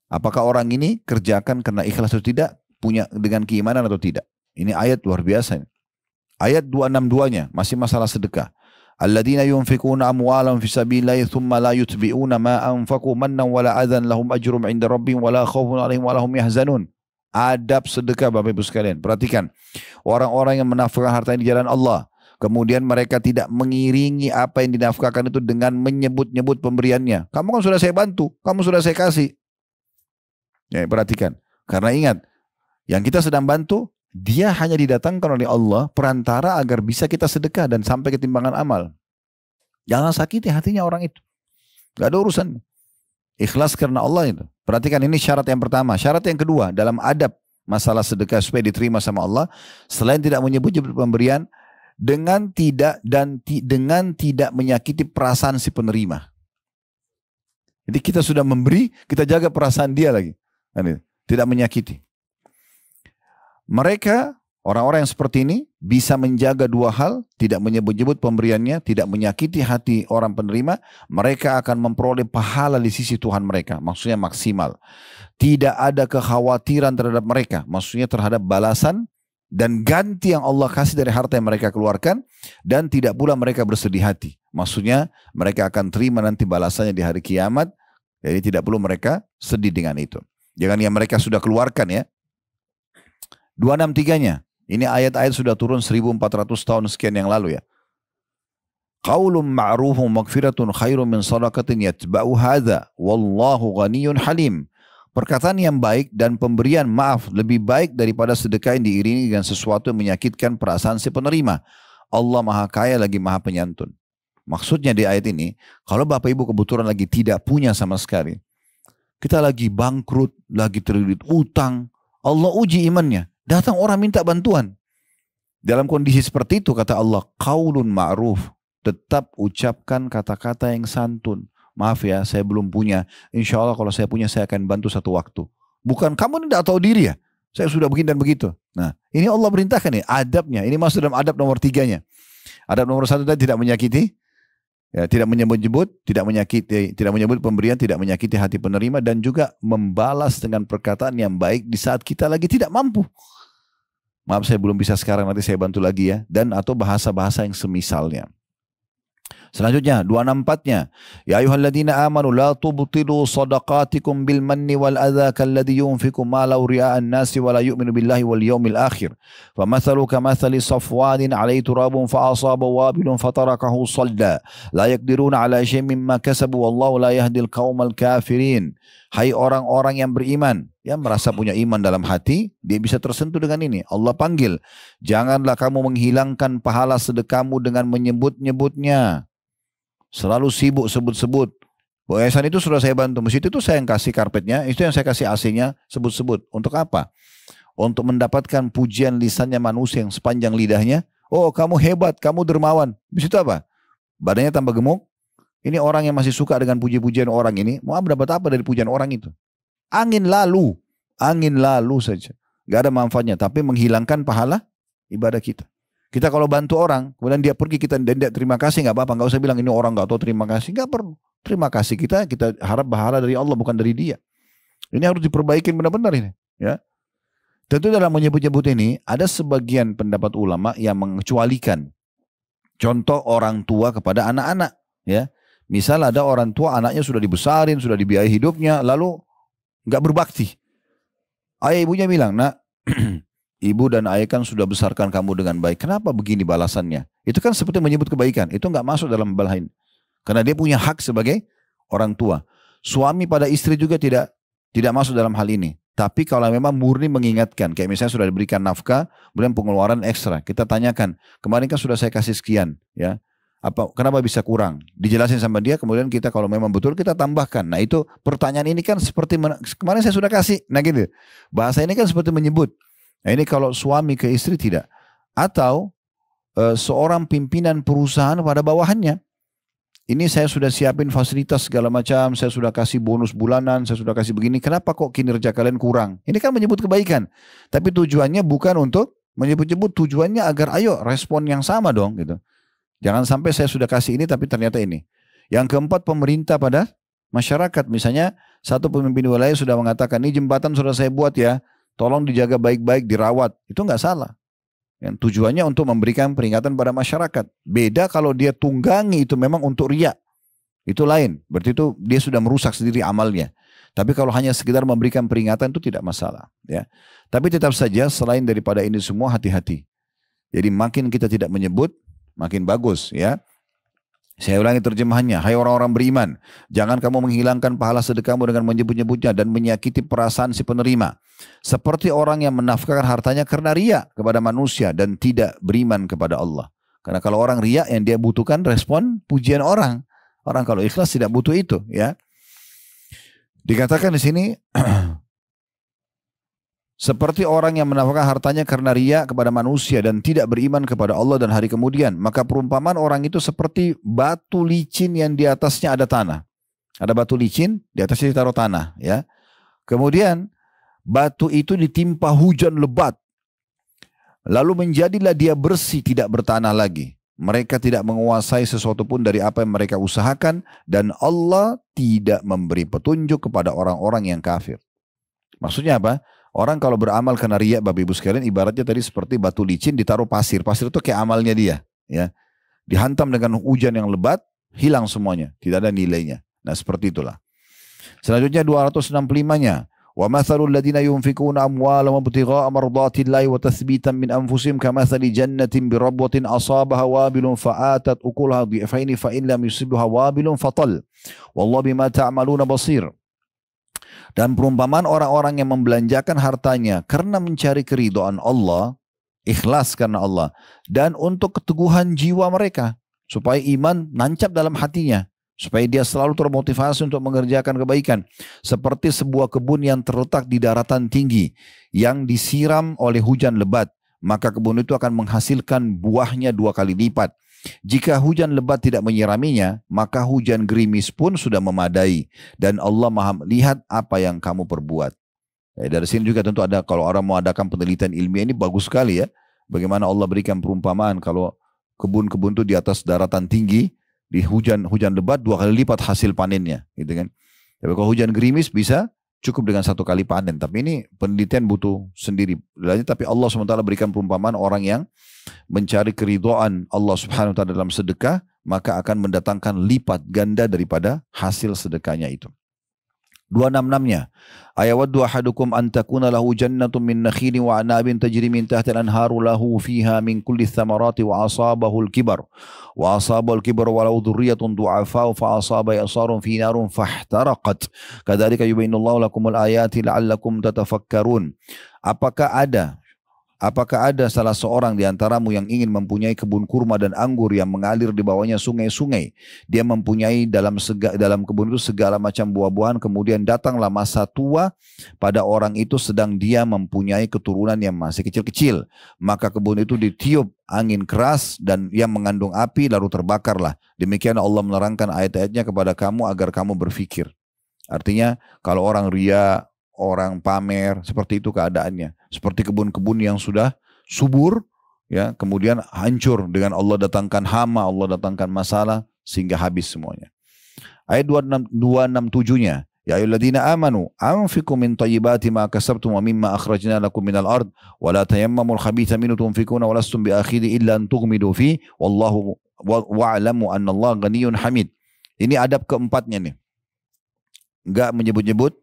apakah orang ini kerjakan karena ikhlas atau tidak, punya dengan keimanan atau tidak. Ini ayat luar biasa. Ayat 262-nya masih masalah sedekah. Alladzina yunfikuna amwalahum fi sabilillahi thumma la yutbi'una ma anfaqu mannan wala adzan lahum ajrum 'inda rabbihim wala khaufun 'alaihim wala hum yahzanun. Adab sedekah Bapak Ibu sekalian. Perhatikan. Orang-orang yang menafkahkan hartanya di jalan Allah, kemudian mereka tidak mengiringi apa yang dinafkahkan itu dengan menyebut-nyebut pemberiannya. Kamu kan sudah saya bantu, kamu sudah saya kasih. Ya, perhatikan. Karena ingat, yang kita sedang bantu, dia hanya didatangkan oleh Allah perantara agar bisa kita sedekah dan sampai ke timbangan amal. Jangan sakiti hatinya orang itu. Gak ada urusan. Ikhlas karena Allah itu. Perhatikan, ini syarat yang pertama. Syarat yang kedua, dalam adab masalah sedekah supaya diterima sama Allah, selain tidak menyebut-nyebut pemberian, dengan tidak menyakiti perasaan si penerima. Jadi kita sudah memberi, kita jaga perasaan dia lagi. Tidak menyakiti. Mereka, orang-orang yang seperti ini, bisa menjaga dua hal, tidak menyebut-nyebut pemberiannya, tidak menyakiti hati orang penerima, mereka akan memperoleh pahala di sisi Tuhan mereka, maksudnya maksimal. Tidak ada kekhawatiran terhadap mereka, maksudnya terhadap balasan dan ganti yang Allah kasih dari harta yang mereka keluarkan, dan tidak pula mereka bersedih hati. Maksudnya mereka akan terima nanti balasannya di hari kiamat, jadi tidak perlu mereka sedih dengan itu. Jangan yang mereka sudah keluarkan ya. 263-nya. Ini ayat-ayat sudah turun 1400 tahun sekian yang lalu ya. Qaulun ma'rufun maghfiratun khairun min sadaqatin yatba'u hadza wallahu ghaniyyun halim. Perkataan yang baik dan pemberian maaf lebih baik daripada sedekah yang diiringi dengan sesuatu yang menyakitkan perasaan si penerima. Allah Maha Kaya lagi Maha Penyantun. Maksudnya di ayat ini, kalau Bapak Ibu kebetulan lagi tidak punya sama sekali, kita lagi bangkrut, lagi terlilit utang, Allah uji imannya. Datang orang minta bantuan. Dalam kondisi seperti itu kata Allah, qaulun ma'ruf. Tetap ucapkan kata-kata yang santun. Maaf ya, saya belum punya. Insya Allah kalau saya punya, saya akan bantu satu waktu. Bukan kamu tidak tahu diri ya. Saya sudah begini dan begitu. Nah, ini Allah perintahkan nih, adabnya. Ini masuk dalam adab nomor 3-nya. Adab nomor 1 tadi tidak menyakiti, ya, tidak menyebut-nyebut, tidak menyebut pemberian, tidak menyakiti hati penerima, dan juga membalas dengan perkataan yang baik di saat kita lagi tidak mampu. Maaf saya belum bisa sekarang, nanti saya bantu lagi ya. Dan atau bahasa-bahasa yang semisalnya. Selanjutnya 264-nya, ya ayyuhalladzina amanu la tubtilu shadaqatikum bil manni wal adza kalladzi yunfiqu malahu ria'an nasi wa la yu'minu billahi wal yawmil akhir famathalu kamathali safwanin 'alayhi turabun fa asaba wabilun fatarakahu salda la yaqdiruna 'ala syai'in mimma kasabu wallahu la yahdil qaumal kafirin. Hai orang-orang yang beriman, yang merasa punya iman dalam hati, dia bisa tersentuh dengan ini. Allah panggil, janganlah kamu menghilangkan pahala sedekahmu dengan menyebut-nyebutnya. Selalu sibuk sebut-sebut. Bu Ehsan itu sudah saya bantu. Masjid itu saya yang kasih karpetnya, itu yang saya kasih AC-nya, sebut-sebut. Untuk apa? Untuk mendapatkan pujian lisannya manusia yang sepanjang lidahnya. Oh kamu hebat, kamu dermawan. Habis itu apa? Badannya tambah gemuk. Ini orang yang masih suka dengan puji-pujian orang ini. Mau dapat apa dari pujian orang itu? Angin lalu saja. Gak ada manfaatnya. Tapi menghilangkan pahala ibadah kita. Kita kalau bantu orang, kemudian dia pergi, kita tidak terima kasih, nggak apa-apa, nggak usah bilang ini orang nggak tahu terima kasih, nggak perlu. Terima kasih kita harap pahala dari Allah bukan dari dia. Ini harus diperbaikin benar-benar ini, ya. Tentu dalam menyebut-nyebut ini ada sebagian pendapat ulama yang mengecualikan contoh orang tua kepada anak-anak, ya. Misal ada orang tua anaknya sudah dibesarin, sudah dibiayai hidupnya, lalu nggak berbakti. Ayah ibunya bilang, nak. Ibu dan ayah kan sudah besarkan kamu dengan baik. Kenapa begini balasannya? Itu kan seperti menyebut kebaikan. Itu nggak masuk dalam balahin. Karena dia punya hak sebagai orang tua. Suami pada istri juga tidak masuk dalam hal ini. Tapi kalau memang murni mengingatkan, kayak misalnya sudah diberikan nafkah, kemudian pengeluaran ekstra, kita tanyakan, kemarin kan sudah saya kasih sekian, ya. Kenapa bisa kurang? Dijelasin sama dia, kemudian kita kalau memang betul kita tambahkan. Nah itu pertanyaan ini kan seperti kemarin saya sudah kasih. Nah gitu. Bahasa ini kan seperti menyebut. Nah ini kalau suami ke istri tidak. Atau seorang pimpinan perusahaan pada bawahannya. Ini saya sudah siapin fasilitas segala macam, saya sudah kasih bonus bulanan, saya sudah kasih begini. Kenapa kok kinerja kalian kurang? Ini kan menyebut kebaikan. Tapi tujuannya bukan untuk menyebut-nyebut, tujuannya agar ayo respon yang sama dong gitu. Jangan sampai saya sudah kasih ini tapi ternyata ini. Yang keempat, pemerintah pada masyarakat. Misalnya satu pemimpin wilayah sudah mengatakan, ini jembatan sudah saya buat ya. Tolong dijaga baik-baik, dirawat. Itu nggak salah. Yang tujuannya untuk memberikan peringatan pada masyarakat. Beda kalau dia tunggangi itu memang untuk riya. Itu lain. Berarti itu dia sudah merusak sendiri amalnya. Tapi kalau hanya sekedar memberikan peringatan itu tidak masalah. Ya. Tapi tetap saja selain daripada ini semua hati-hati. Jadi makin kita tidak menyebut, makin bagus ya. Saya ulangi terjemahannya. Hai orang-orang beriman, jangan kamu menghilangkan pahala sedekahmu dengan menyebut-nyebutnya dan menyakiti perasaan si penerima. Seperti orang yang menafkahkan hartanya karena riya kepada manusia dan tidak beriman kepada Allah. Karena kalau orang riya yang dia butuhkan respon pujian orang. Orang kalau ikhlas tidak butuh itu ya. Dikatakan di sini seperti orang yang menafkahkan hartanya karena riya kepada manusia dan tidak beriman kepada Allah dan hari kemudian. Maka perumpamaan orang itu seperti batu licin yang di atasnya ada tanah. Ada batu licin, di atasnya ditaruh tanah. Ya. Kemudian batu itu ditimpa hujan lebat. Lalu menjadilah dia bersih, tidak bertanah lagi. Mereka tidak menguasai sesuatu pun dari apa yang mereka usahakan. Dan Allah tidak memberi petunjuk kepada orang-orang yang kafir. Maksudnya apa? Orang kalau beramal karena riya, Bapak Ibu sekalian, ibaratnya tadi seperti batu licin ditaruh pasir. Pasir itu kayak amalnya dia. Ya. Dihantam dengan hujan yang lebat, hilang semuanya. Tidak ada nilainya. Nah seperti itulah. Selanjutnya 265-nya. Wa mathalul ladina yunfikuna amwalahum ibtigha'a mardatillahi wa tathbitan min anfusihim kamathali jannatin birabwatin asabaha wabilun fa'atat ukulaha dhi'faini fa in lam yusibha wabilun fatal. Wallahu bima ta'maluna basir. Dan perumpamaan orang-orang yang membelanjakan hartanya karena mencari keridhaan Allah, ikhlas karena Allah, dan untuk keteguhan jiwa mereka, supaya iman nancap dalam hatinya, supaya dia selalu termotivasi untuk mengerjakan kebaikan. Seperti sebuah kebun yang terletak di daratan tinggi, yang disiram oleh hujan lebat, maka kebun itu akan menghasilkan buahnya 2 kali lipat. Jika hujan lebat tidak menyiraminya, maka hujan gerimis pun sudah memadai. Dan Allah Maha melihat apa yang kamu perbuat. Dari sini juga tentu ada, kalau orang mau adakan penelitian ilmiah ini bagus sekali ya. Bagaimana Allah berikan perumpamaan kalau kebun-kebun itu di atas daratan tinggi, di hujan lebat 2 kali lipat hasil panennya, gitu kan. Tapi kalau hujan gerimis bisa cukup dengan 1 kali panen. Tapi ini penelitian butuh sendiri. Tapi Allah SWT berikan perumpamaan orang yang mencari keridhaan Allah Subhanahu wa taala dalam sedekah, maka akan mendatangkan lipat ganda daripada hasil sedekahnya itu. 266-nya, ayawaddu ahadukum an takuna lahu jannatun min nakhilin wa anabin tajri min tahtiha al-anharu lahu fiha min kulli thamarati wa asabahu al-kibar walau dhurriyyatun du'afa'u fa asaba yasarun fi narun fahtaraqat kadzalika yubayyinullahu lakumul ayati la'allakum tatafakkarun. Apakah ada salah seorang di antaramu yang ingin mempunyai kebun kurma dan anggur yang mengalir di bawahnya sungai-sungai? Dia mempunyai dalam kebun itu segala macam buah-buahan, kemudian datanglah masa tua pada orang itu sedang dia mempunyai keturunan yang masih kecil-kecil. Maka kebun itu ditiup angin keras dan yang mengandung api lalu terbakarlah. Demikian Allah menerangkan ayat-ayatnya kepada kamu agar kamu berfikir. Artinya kalau orang ria, orang pamer, seperti itu keadaannya. Seperti kebun-kebun yang sudah subur, ya, kemudian hancur dengan Allah datangkan hama, Allah datangkan masalah, sehingga habis semuanya. Ayat 267-nya, ya ayyuhalladzina amanu anfiqu min thayyibati ma kasabtum wa mimma akhrajna lakum minal ard wa la tayammamul khabitha minhu tunfikuna wa lastum bi akhidhi illa an tughmidu fi wallahu wa'lamu anna Allah ghaniyyun hamid. Ini adab keempatnya nih. Enggak menyebut-nyebut,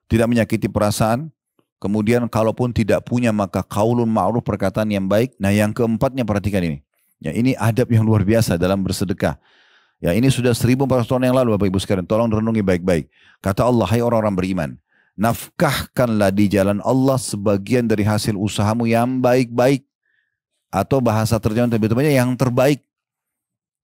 tidak menyakiti perasaan, kemudian kalaupun tidak punya maka qaulun ma'ruf, perkataan yang baik. Nah yang keempatnya perhatikan ini. Ya, ini adab yang luar biasa dalam bersedekah. Ya, ini sudah 1400 tahun yang lalu Bapak Ibu sekalian. Tolong renungi baik-baik. Kata Allah, hai orang-orang beriman, nafkahkanlah di jalan Allah sebagian dari hasil usahamu yang baik-baik. Atau bahasa terjemahan lebih-lebihnya yang terbaik.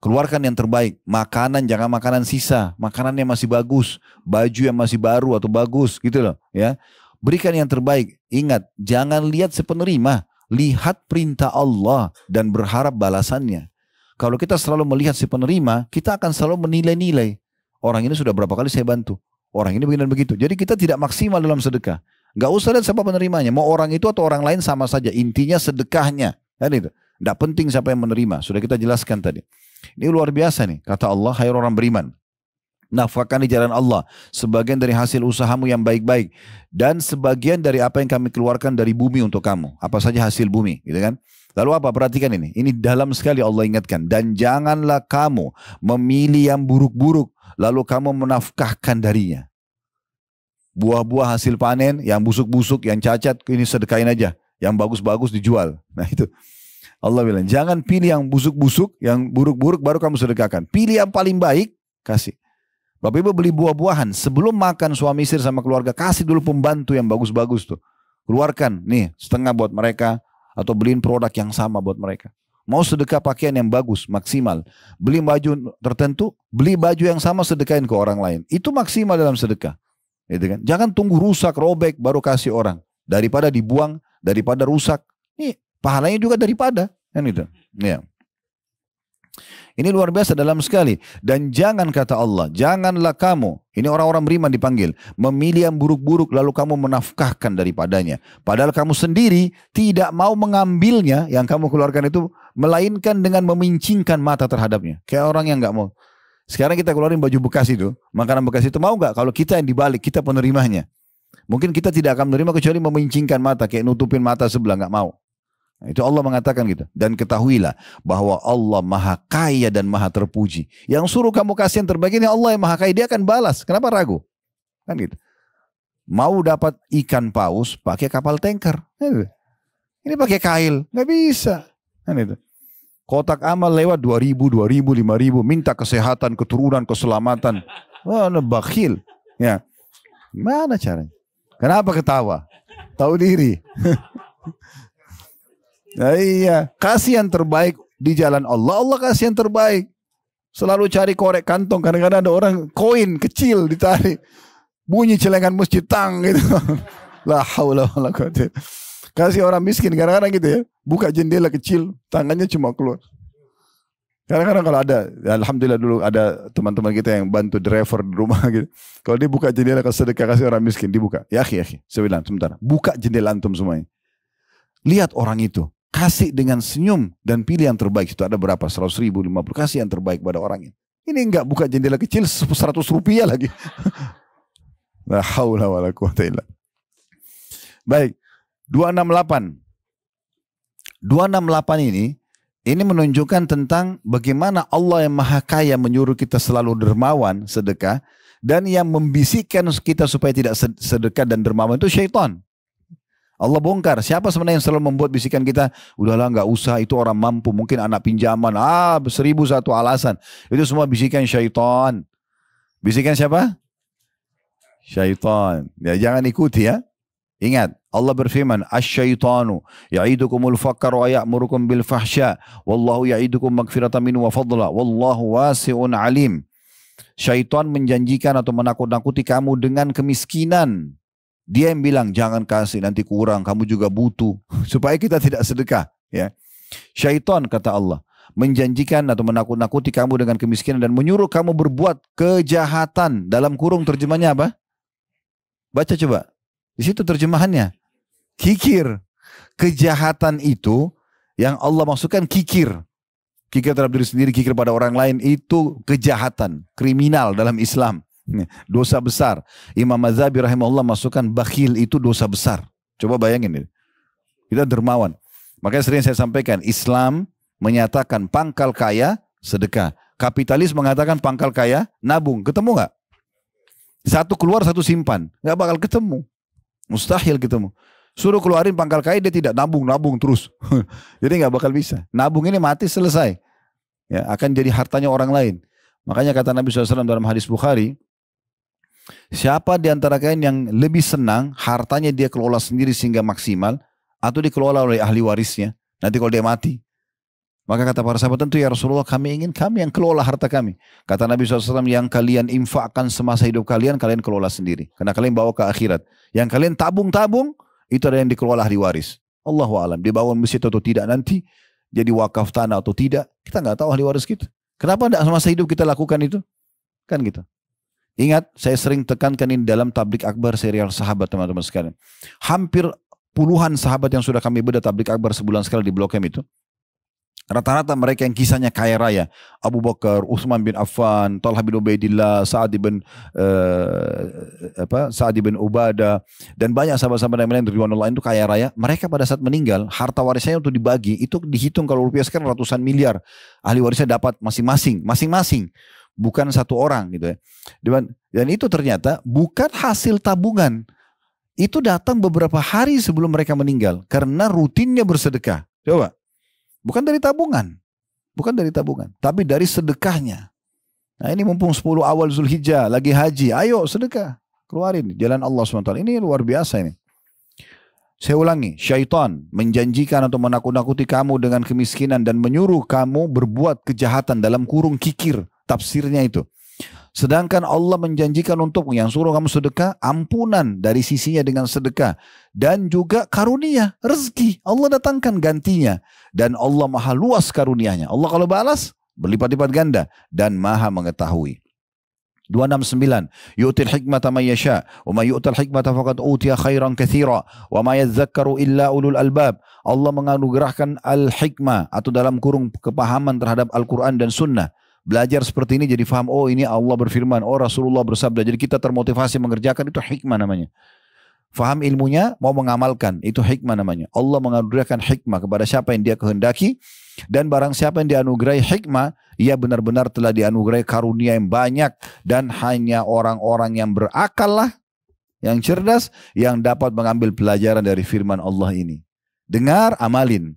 Keluarkan yang terbaik. Makanan jangan makanan sisa, makanan yang masih bagus, baju yang masih baru atau bagus, gitu loh, ya. Berikan yang terbaik. Ingat, jangan lihat si penerima, lihat perintah Allah dan berharap balasannya. Kalau kita selalu melihat si penerima, kita akan selalu menilai-nilai. Orang ini sudah berapa kali saya bantu, orang ini begini dan begitu. Jadi kita tidak maksimal dalam sedekah. Gak usah lihat siapa penerimanya, mau orang itu atau orang lain sama saja. Intinya sedekahnya, kan itu. Tidak penting siapa yang menerima, sudah kita jelaskan tadi. Ini luar biasa nih, kata Allah, hai orang beriman, nafkahkan di jalan Allah sebagian dari hasil usahamu yang baik-baik dan sebagian dari apa yang kami keluarkan dari bumi untuk kamu. Apa saja hasil bumi, gitu kan? Lalu apa? Perhatikan ini dalam sekali Allah ingatkan. Dan janganlah kamu memilih yang buruk-buruk lalu kamu menafkahkan darinya. Buah-buah hasil panen yang busuk-busuk, yang cacat, ini sedekahin aja. Yang bagus-bagus dijual. Nah itu Allah bilang, jangan pilih yang busuk-busuk, yang buruk-buruk baru kamu sedekahkan. Pilih yang paling baik, kasih. Bapak Ibu beli buah-buahan, sebelum makan suami istri sama keluarga, kasih dulu pembantu yang bagus-bagus tuh. Keluarkan, nih setengah buat mereka, atau beliin produk yang sama buat mereka. Mau sedekah pakaian yang bagus, maksimal. Beli baju tertentu, beli baju yang sama sedekahin ke orang lain. Itu maksimal dalam sedekah. Gitu kan? Jangan tunggu rusak, robek, baru kasih orang. Daripada dibuang, daripada rusak. Nih, pahalanya juga daripada, kan itu. Ya. Ini luar biasa dalam sekali. Dan jangan, kata Allah, janganlah kamu, ini orang-orang beriman dipanggil, memilih yang buruk-buruk lalu kamu menafkahkan daripadanya. Padahal kamu sendiri tidak mau mengambilnya, yang kamu keluarkan itu, melainkan dengan memincingkan mata terhadapnya. Kayak orang yang nggak mau. Sekarang kita keluarin baju bekas itu, makanan bekas itu, mau nggak? Kalau kita yang dibalik, kita penerimanya. Mungkin kita tidak akan menerima kecuali memincingkan mata, kayak nutupin mata sebelah, nggak mau. Nah, itu Allah mengatakan gitu. Dan ketahuilah bahwa Allah maha kaya dan maha terpuji. Yang suruh kamu kasih yang terbaik ini Allah yang maha kaya, dia akan balas. Kenapa ragu? Kan gitu. Mau dapat ikan paus pakai kapal tanker. Ini pakai kail, nggak bisa. Kan itu. Kotak amal lewat 2.000, 5.000, minta kesehatan, keturunan, keselamatan. Wah, bakhil. Ya, mana caranya? Kenapa ketawa? Tahu diri. Nah, iya, kasih yang terbaik di jalan Allah. Allah kasih yang terbaik. Selalu cari korek kantong. Kadang-kadang ada orang koin kecil ditarik. Bunyi celengan masjid tang gitu. La haula wala quwwata. Kasih orang miskin kadang-kadang gitu ya. Buka jendela kecil, tangannya cuma keluar. Kadang-kadang kalau ada, alhamdulillah dulu ada teman-teman kita yang bantu driver di rumah gitu. Kalau dia buka jendela ke sedekah kasih orang miskin, dibuka. Ya akhi, sebentar. Buka jendela antum semuanya. Lihat orang itu. Kasih dengan senyum dan pilih yang terbaik. Itu ada berapa? 100.000, 50. Kasih yang terbaik pada orang ini. Ini enggak buka jendela kecil 100 rupiah lagi. La haula wala quwwata illa. Baik. 268. 268 ini menunjukkan tentang bagaimana Allah yang Maha Kaya menyuruh kita selalu dermawan, sedekah, dan yang membisikkan kita supaya tidak sedekah dan dermawan itu syaitan. Allah bongkar siapa sebenarnya yang selalu membuat bisikan kita, udahlah nggak usah, itu orang mampu, mungkin anak pinjaman, 1001 alasan. Itu semua bisikan syaitan. Bisikan siapa? Syaitan. Ya, jangan ikuti ya. Ingat, Allah berfirman, "Asy-syaitanu ya'idukumul faqra wa ya'murukum bil fahsya, wallahu ya'idukum maghfiratan minhu wa fadla, wallahu wasi'un alim." Syaitan menjanjikan atau menakut-nakuti kamu dengan kemiskinan. Dia yang bilang, jangan kasih, nanti kurang, kamu juga butuh. Supaya kita tidak sedekah. Ya. Syaitan, kata Allah, menjanjikan atau menakut-nakuti kamu dengan kemiskinan dan menyuruh kamu berbuat kejahatan. Dalam kurung terjemahnya apa? Baca coba. Di situ terjemahannya. Kikir. Kejahatan itu yang Allah maksudkan kikir. Kikir terhadap diri sendiri, kikir pada orang lain, itu kejahatan. Kriminal dalam Islam. Dosa besar. Imam Mazhabi rahimahullah masukkan bakhil itu dosa besar. Coba bayangin. Kita dermawan. Makanya sering saya sampaikan, Islam menyatakan pangkal kaya sedekah. Kapitalis mengatakan pangkal kaya nabung. Ketemu nggak? Satu keluar, satu simpan. Nggak bakal ketemu. Mustahil ketemu. Suruh keluarin pangkal kaya, dia tidak nabung terus. Jadi nggak bakal bisa. Nabung ini mati selesai. Ya, akan jadi hartanya orang lain. Makanya kata Nabi SAW dalam hadis Bukhari, siapa di antara kalian yang lebih senang hartanya dia kelola sendiri sehingga maksimal, atau dikelola oleh ahli warisnya, nanti kalau dia mati. Maka kata para sahabat, tentu ya Rasulullah, kami ingin kami yang kelola harta kami. Kata Nabi SAW, yang kalian infakkan semasa hidup kalian, kalian kelola sendiri. Karena kalian bawa ke akhirat. Yang kalian tabung-tabung, itu ada yang dikelola ahli waris. Allahu a'lam, dibangun masjid atau tidak nanti, jadi wakaf tanah atau tidak, kita nggak tahu ahli waris kita. Kenapa tidak semasa hidup kita lakukan itu? Kan gitu. Ingat, saya sering tekankan ini dalam tablik akbar serial sahabat teman-teman sekalian. Hampir puluhan sahabat yang sudah kami bedah tablik akbar sebulan sekali di Blok M itu. Rata-rata mereka yang kisahnya kaya raya. Abu Bakar, Utsman bin Affan, Talha bin Ubaidillah, Sa'ad bin Ubadah, dan banyak sahabat-sahabat yang lain dari ridwanullah itu kaya raya. Mereka pada saat meninggal, harta warisnya untuk dibagi, itu dihitung kalau rupiah sekarang ratusan miliar. Ahli warisnya dapat masing-masing. Bukan satu orang gitu ya. Dan itu ternyata bukan hasil tabungan. Itu datang beberapa hari sebelum mereka meninggal. Karena rutinnya bersedekah. Coba. Bukan dari tabungan. Tapi dari sedekahnya. Nah ini mumpung 10 awal Zulhijjah. Lagi haji. Ayo sedekah. Keluarin jalan Allah SWT. Ini luar biasa ini. Saya ulangi. Syaitan menjanjikan atau menakut-nakuti kamu dengan kemiskinan. Dan menyuruh kamu berbuat kejahatan dalam kurung kikir. Tafsirnya itu. Sedangkan Allah menjanjikan untukmu yang suruh kamu sedekah, ampunan dari sisinya dengan sedekah. Dan juga karunia, rezeki. Allah datangkan gantinya. Dan Allah maha luas karunianya. Allah kalau balas, berlipat-lipat ganda. Dan maha mengetahui. 269. Yu'til hikmata man yasha. Wa ma yu'tal hikmata faqad utiya khairan katsira. Wa ma yadhakkaru illa ulul albab. Allah menganugerahkan al-hikmah. Atau dalam kurung kepahaman terhadap Al-Quran dan Sunnah. Belajar seperti ini jadi faham, oh ini Allah berfirman, oh Rasulullah bersabda. Jadi kita termotivasi mengerjakan, itu hikmah namanya. Faham ilmunya, mau mengamalkan, itu hikmah namanya. Allah menganugerahkan hikmah kepada siapa yang dia kehendaki. Dan barang siapa yang dianugerahi hikmah, ia benar-benar telah dianugerahi karunia yang banyak. Dan hanya orang-orang yang berakal lah Yang cerdas yang dapat mengambil pelajaran dari firman Allah ini. Dengar, amalin.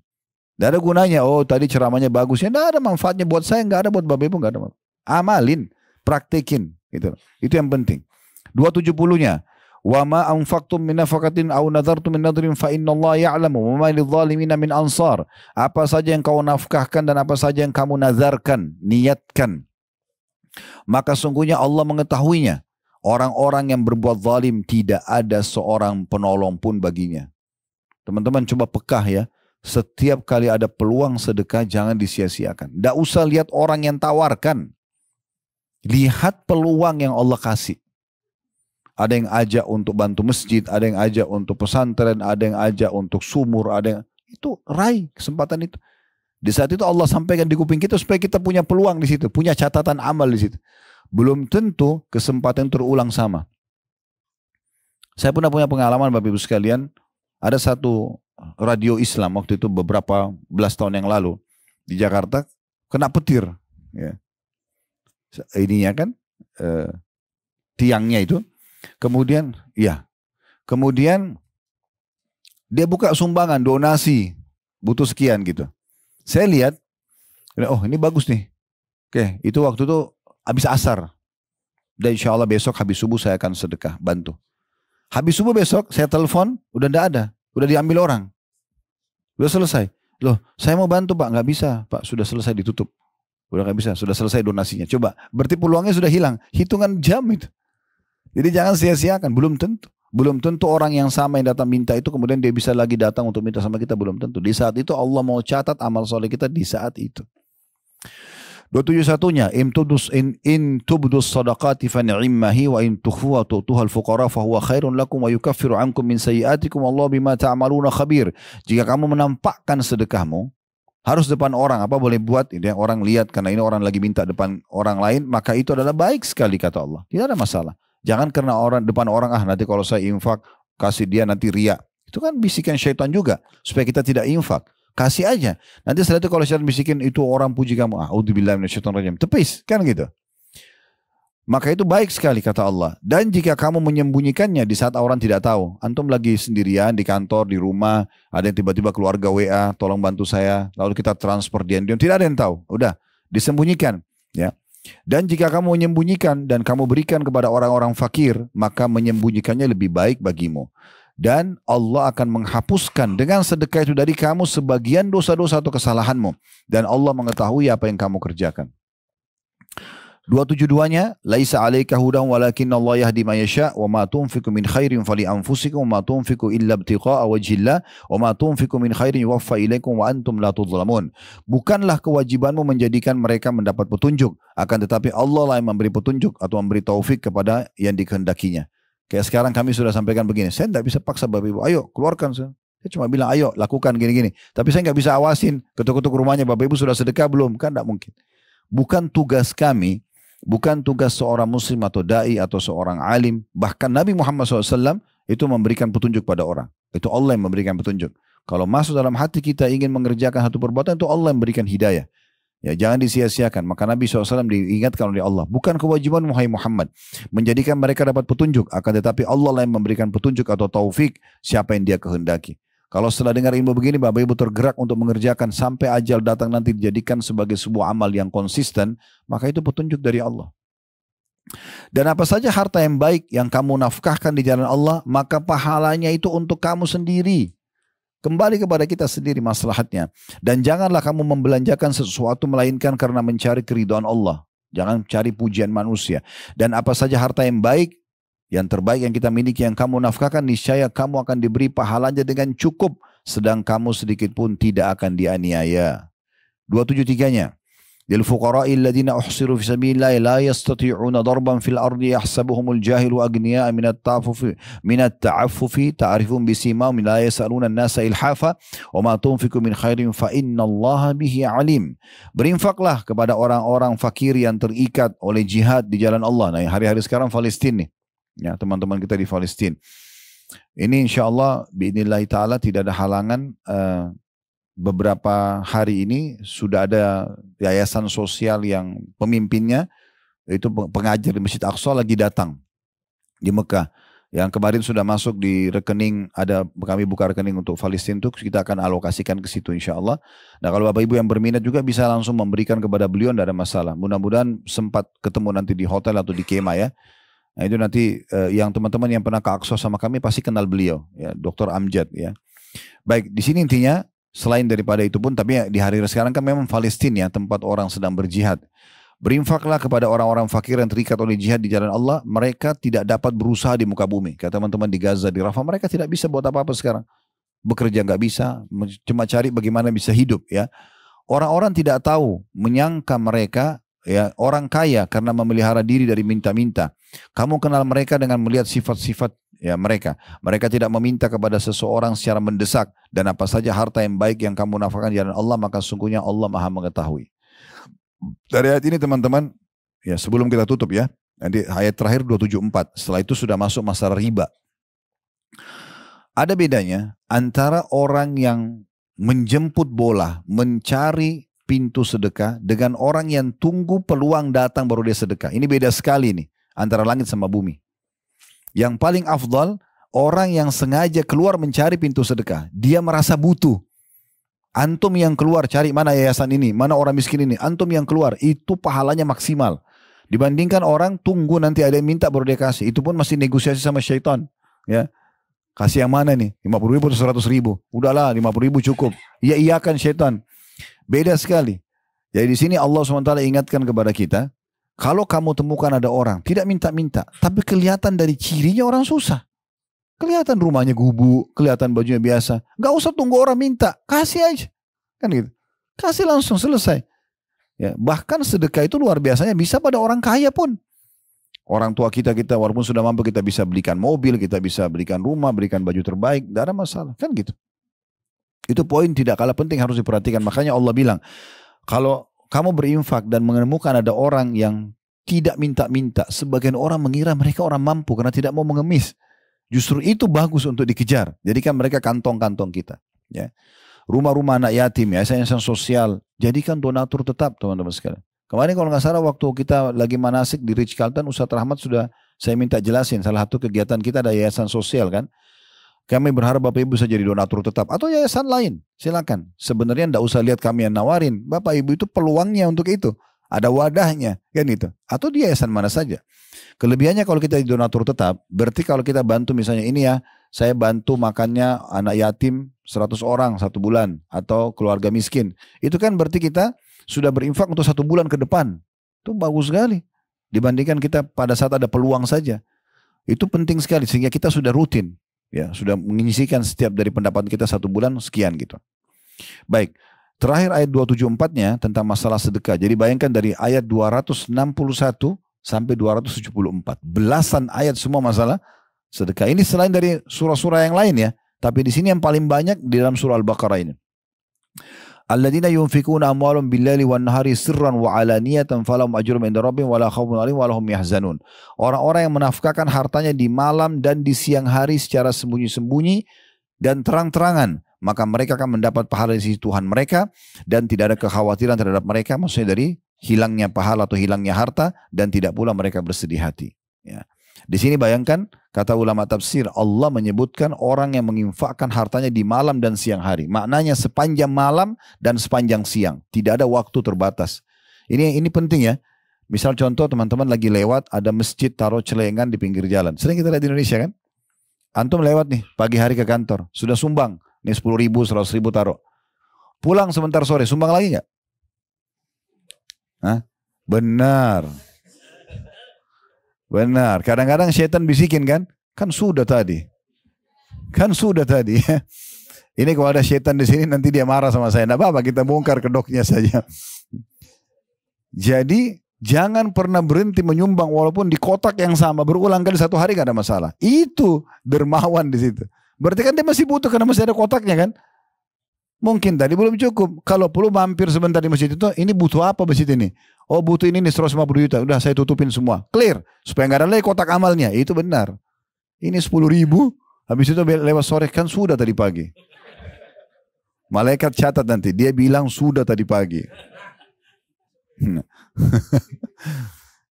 Tidak ada gunanya, oh tadi ceramahnya bagus. Ya tidak ada manfaatnya buat saya, nggak ada buat Bapak Ibu, nggak ada manfaat. Amalin, praktekin. Gitu. Itu yang penting. 270-nya. Wa ma anfaqtum min nafaqatin aw nadartum min nadrin fa innallaha ya'lamu wa ma lidh-dhalimina min ansar. Apa saja yang kau nafkahkan dan apa saja yang kamu nazarkan, niatkan, maka sungguhnya Allah mengetahuinya. Orang-orang yang berbuat zalim tidak ada seorang penolong pun baginya. Teman-teman coba pekah ya. Setiap kali ada peluang sedekah jangan disia-siakan. Tidak usah lihat orang yang tawarkan. Lihat peluang yang Allah kasih. Ada yang ajak untuk bantu masjid, ada yang ajak untuk pesantren, ada yang ajak untuk sumur, ada yang itu raih kesempatan itu. Di saat itu Allah sampaikan di kuping kita supaya kita punya peluang di situ, punya catatan amal di situ. Belum tentu kesempatan terulang sama. Saya pernah punya pengalaman Bapak Ibu sekalian, ada satu radio Islam waktu itu beberapa belas tahun yang lalu di Jakarta kena petir, ya. Ininya kan tiangnya itu. Kemudian dia buka sumbangan, donasi, butuh sekian gitu. Saya lihat, oh ini bagus nih. Oke, itu waktu itu habis asar. Dan insya Allah besok habis subuh saya akan sedekah, bantu. Habis subuh besok saya telepon, udah tidak ada. Udah diambil orang. Udah selesai. Loh, saya mau bantu Pak, nggak bisa Pak, sudah selesai ditutup. Udah nggak bisa, sudah selesai donasinya. Coba, berarti peluangnya sudah hilang. Hitungan jam itu. Jadi jangan sia-siakan, belum tentu. Belum tentu orang yang sama yang datang minta itu kemudian dia bisa lagi datang untuk minta sama kita, belum tentu. Di saat itu Allah mau catat amal soleh kita di saat itu. 271-nya, in tubdus sadaqati fa ni'mahi wa in tukhfuha tu'tuha al-fuqara fa huwa khairun lakum wa yukaffiru ankum min sayyi'atikum wallahu bima ta'maluna khabir. Jika kamu menampakkan sedekahmu harus depan orang, apa boleh buat ini orang lihat karena ini orang lagi minta depan orang lain, maka itu adalah baik sekali kata Allah. Tidak ada masalah. Jangan karena depan orang, nanti kalau saya infak, kasih dia nanti riya. Itu kan bisikan syaitan juga. Supaya kita tidak infak. Kasih aja. Nanti setelah itu kalau syaitan bisikin, itu orang puji kamu. A'udzubillahi minasyaitonirrajim. Tepis. Kan gitu. Maka itu baik sekali kata Allah. Dan jika kamu menyembunyikannya di saat orang tidak tahu. Antum lagi sendirian di kantor, di rumah. Ada yang tiba-tiba keluarga WA, tolong bantu saya. Lalu kita transfer diam-diam. Tidak ada yang tahu. Udah. Disembunyikan. Ya. Dan jika kamu menyembunyikan dan kamu berikan kepada orang-orang fakir, maka menyembunyikannya lebih baik bagimu. Dan Allah akan menghapuskan dengan sedekah itu dari kamu sebagian dosa-dosa atau kesalahanmu. Dan Allah mengetahui apa yang kamu kerjakan. 272-nya, laisa 'alaika hudahum walakinna Allah yahdi man yasha wa ma tunfiqu min khairin fali anfusikum wa ma tunfiqu illa ibtigha'a wajhillah wa ma tunfiqu min khairin yuwaffa ilaikum wa antum la tudhlamun. Bukanlah kewajibanmu menjadikan mereka mendapat petunjuk, akan tetapi Allah lah yang memberi petunjuk atau memberi taufik kepada yang dikehendakinya. Kayak sekarang kami sudah sampaikan begini, saya tidak bisa paksa Bapak Ibu, ayo keluarkan. Saya cuma bilang ayo lakukan gini-gini. Tapi saya nggak bisa awasin ketuk-ketuk rumahnya, Bapak Ibu sudah sedekah belum? Kan tidak mungkin. Bukan tugas kami. Bukan tugas seorang muslim atau da'i atau seorang alim. Bahkan Nabi Muhammad SAW itu memberikan petunjuk pada orang. Itu Allah yang memberikan petunjuk. Kalau masuk dalam hati kita ingin mengerjakan satu perbuatan, itu Allah yang memberikan hidayah. Ya, jangan disia-siakan. Maka Nabi SAW diingatkan oleh Allah. Bukan kewajiban Muhammad menjadikan mereka dapat petunjuk. Akan tetapi Allah yang memberikan petunjuk atau taufik siapa yang dia kehendaki. Kalau setelah dengar ilmu begini, Bapak Ibu tergerak untuk mengerjakan sampai ajal datang nanti dijadikan sebagai sebuah amal yang konsisten, maka itu petunjuk dari Allah. Dan apa saja harta yang baik yang kamu nafkahkan di jalan Allah, maka pahalanya itu untuk kamu sendiri. Kembali kepada kita sendiri maslahatnya. Dan janganlah kamu membelanjakan sesuatu melainkan karena mencari keridhaan Allah. Jangan cari pujian manusia. Dan apa saja harta yang baik, yang terbaik yang kita miliki yang kamu nafkahkan, niscaya kamu akan diberi pahalanya dengan cukup, sedang kamu sedikit pun tidak akan dianiaya. 273-nya, lil fuqara'i alladziina uhsiru fi sabilillahi la yastati'una darban fil ardi yahsabuhumul jahilu aghniya'a minat ta'affufi ta'rifun bisimahum la yas'aluna an-nasa ilhafa wa ma tunfiqu min khairin fa innallaha bihi alim. Berinfaklah kepada orang-orang fakir yang terikat oleh jihad di jalan Allah. Nah, hari-hari sekarang Palestina nih. Ya, teman-teman kita di Palestina. Ini insya Allah biidznillah ta'ala tidak ada halangan. Beberapa hari ini sudah ada yayasan sosial yang pemimpinnya itu pengajar di Masjid Aqsa lagi datang di Mekah. Yang kemarin sudah masuk di rekening, ada kami buka rekening untuk Palestina itu kita akan alokasikan ke situ insya Allah. Nah kalau Bapak Ibu yang berminat juga bisa langsung memberikan kepada beliau, tidak ada masalah. Mudah-mudahan sempat ketemu nanti di hotel atau di kemah ya. Nah itu nanti yang teman-teman yang pernah ke Aqsa sama kami pasti kenal beliau, ya, Dr. Amjad ya. Baik, di sini intinya selain daripada itu pun, tapi di hari sekarang kan memang Palestina ya, tempat orang sedang berjihad. Berinfaklah kepada orang-orang fakir yang terikat oleh jihad di jalan Allah. Mereka tidak dapat berusaha di muka bumi. Kata teman-teman di Gaza, di Rafah, mereka tidak bisa buat apa-apa sekarang. Bekerja nggak bisa, cuma cari bagaimana bisa hidup ya. Orang-orang tidak tahu, menyangka mereka ya orang kaya karena memelihara diri dari minta-minta. Kamu kenal mereka dengan melihat sifat-sifat ya mereka. Mereka tidak meminta kepada seseorang secara mendesak, dan apa saja harta yang baik yang kamu nafkahkan di jalan Allah, maka sungguhnya Allah Maha mengetahui. Dari ayat ini teman-teman, ya sebelum kita tutup ya, nanti ayat terakhir 274, setelah itu sudah masuk masalah riba. Ada bedanya antara orang yang menjemput bola, mencari pintu sedekah, dengan orang yang tunggu peluang datang baru dia sedekah. Ini beda sekali nih, antara langit sama bumi. Yang paling afdal, orang yang sengaja keluar mencari pintu sedekah, dia merasa butuh. Antum yang keluar cari mana yayasan ini, mana orang miskin ini, antum yang keluar, itu pahalanya maksimal. Dibandingkan orang tunggu nanti ada yang minta baru dia kasih, itu pun masih negosiasi sama syaitan. Ya, kasih yang mana nih, 50.000 atau 100.000, udahlah 50.000 cukup. Iya iyakan syaitan. Beda sekali. Jadi di sini Allah SWT ingatkan kepada kita, kalau kamu temukan ada orang tidak minta-minta, tapi kelihatan dari cirinya orang susah. Kelihatan rumahnya gubuk, kelihatan bajunya biasa. Gak usah tunggu orang minta, kasih aja. Kan gitu. Kasih langsung, selesai. Ya, bahkan sedekah itu luar biasanya bisa pada orang kaya pun. Orang tua kita walaupun sudah mampu, kita bisa belikan mobil, kita bisa belikan rumah, berikan baju terbaik, tidak ada masalah. Kan gitu. Itu poin tidak kalah penting, harus diperhatikan. Makanya Allah bilang, kalau kamu berinfak dan menemukan ada orang yang tidak minta-minta, sebagian orang mengira mereka orang mampu karena tidak mau mengemis. Justru itu bagus untuk dikejar. Jadikan mereka kantong-kantong kita. Ya. Rumah-rumah anak yatim, yayasan sosial, jadikan donatur tetap teman-teman sekalian. Kemarin kalau nggak salah waktu kita lagi manasik di Ritz Carlton, Ustaz Rahmat sudah saya minta jelasin. Salah satu kegiatan kita ada yayasan sosial kan. Kami berharap Bapak Ibu bisa jadi donatur tetap. Atau yayasan lain, silakan. Sebenarnya enggak usah lihat kami yang nawarin. Bapak Ibu itu peluangnya untuk itu. Ada wadahnya kan itu. Atau di yayasan mana saja. Kelebihannya kalau kita di donatur tetap, berarti kalau kita bantu misalnya ini ya, saya bantu makannya anak yatim 100 orang 1 bulan, atau keluarga miskin. Itu kan berarti kita sudah berinfak untuk 1 bulan ke depan. Itu bagus sekali. Dibandingkan kita pada saat ada peluang saja. Itu penting sekali, sehingga kita sudah rutin. Ya, sudah mengisikan setiap dari pendapatan kita 1 bulan sekian gitu. Baik, terakhir ayat 274-nya tentang masalah sedekah. Jadi bayangkan dari ayat 261 sampai 274. Belasan ayat semua masalah sedekah. Ini selain dari surah-surah yang lain ya. Tapi di sini yang paling banyak di dalam surah Al-Baqarah ini. Alladzina yunfikuna amwalahum bil-laili wan-nahari sirran wa alaniyatan falahum ajrun 'inda rabbihim wala khaufun 'alaihim wala hum yahzanun. Orang-orang yang menafkahkan hartanya di malam dan di siang hari secara sembunyi-sembunyi dan terang-terangan, maka mereka akan mendapat pahala di sisi Tuhan mereka dan tidak ada kekhawatiran terhadap mereka, maksudnya dari hilangnya pahala atau hilangnya harta, dan tidak pula mereka bersedih hati. Ya. Di sini bayangkan, kata ulama tafsir, Allah menyebutkan orang yang menginfakkan hartanya di malam dan siang hari. Maknanya sepanjang malam dan sepanjang siang. Tidak ada waktu terbatas. Ini penting ya. Misal contoh teman-teman lagi lewat, ada masjid taruh celengan di pinggir jalan. Sering kita lihat di Indonesia kan. Antum lewat nih, pagi hari ke kantor. Sudah sumbang. Nih 10.000, 100.000 taruh. Pulang sebentar sore, sumbang lagi nggak? Hah? Benar. Benar. Kadang-kadang syaitan bisikin kan? Kan sudah tadi. Kan sudah tadi. Ini kalau ada syaitan di sini nanti dia marah sama saya. Tidak apa-apa, kita bongkar kedoknya saja. Jadi jangan pernah berhenti menyumbang walaupun di kotak yang sama. Berulang kali 1 hari gak ada masalah. Itu dermawan di situ. Berarti kan dia masih butuh karena masih ada kotaknya kan? Mungkin tadi belum cukup. Kalau perlu mampir sebentar di masjid itu, ini butuh apa masjid ini? Oh butuh ini nih 150 juta. Udah saya tutupin semua. Clear. Supaya nggak ada lagi kotak amalnya. Itu benar. Ini 10.000. Habis itu lewat sore kan sudah tadi pagi. Malaikat catat nanti. Dia bilang sudah tadi pagi.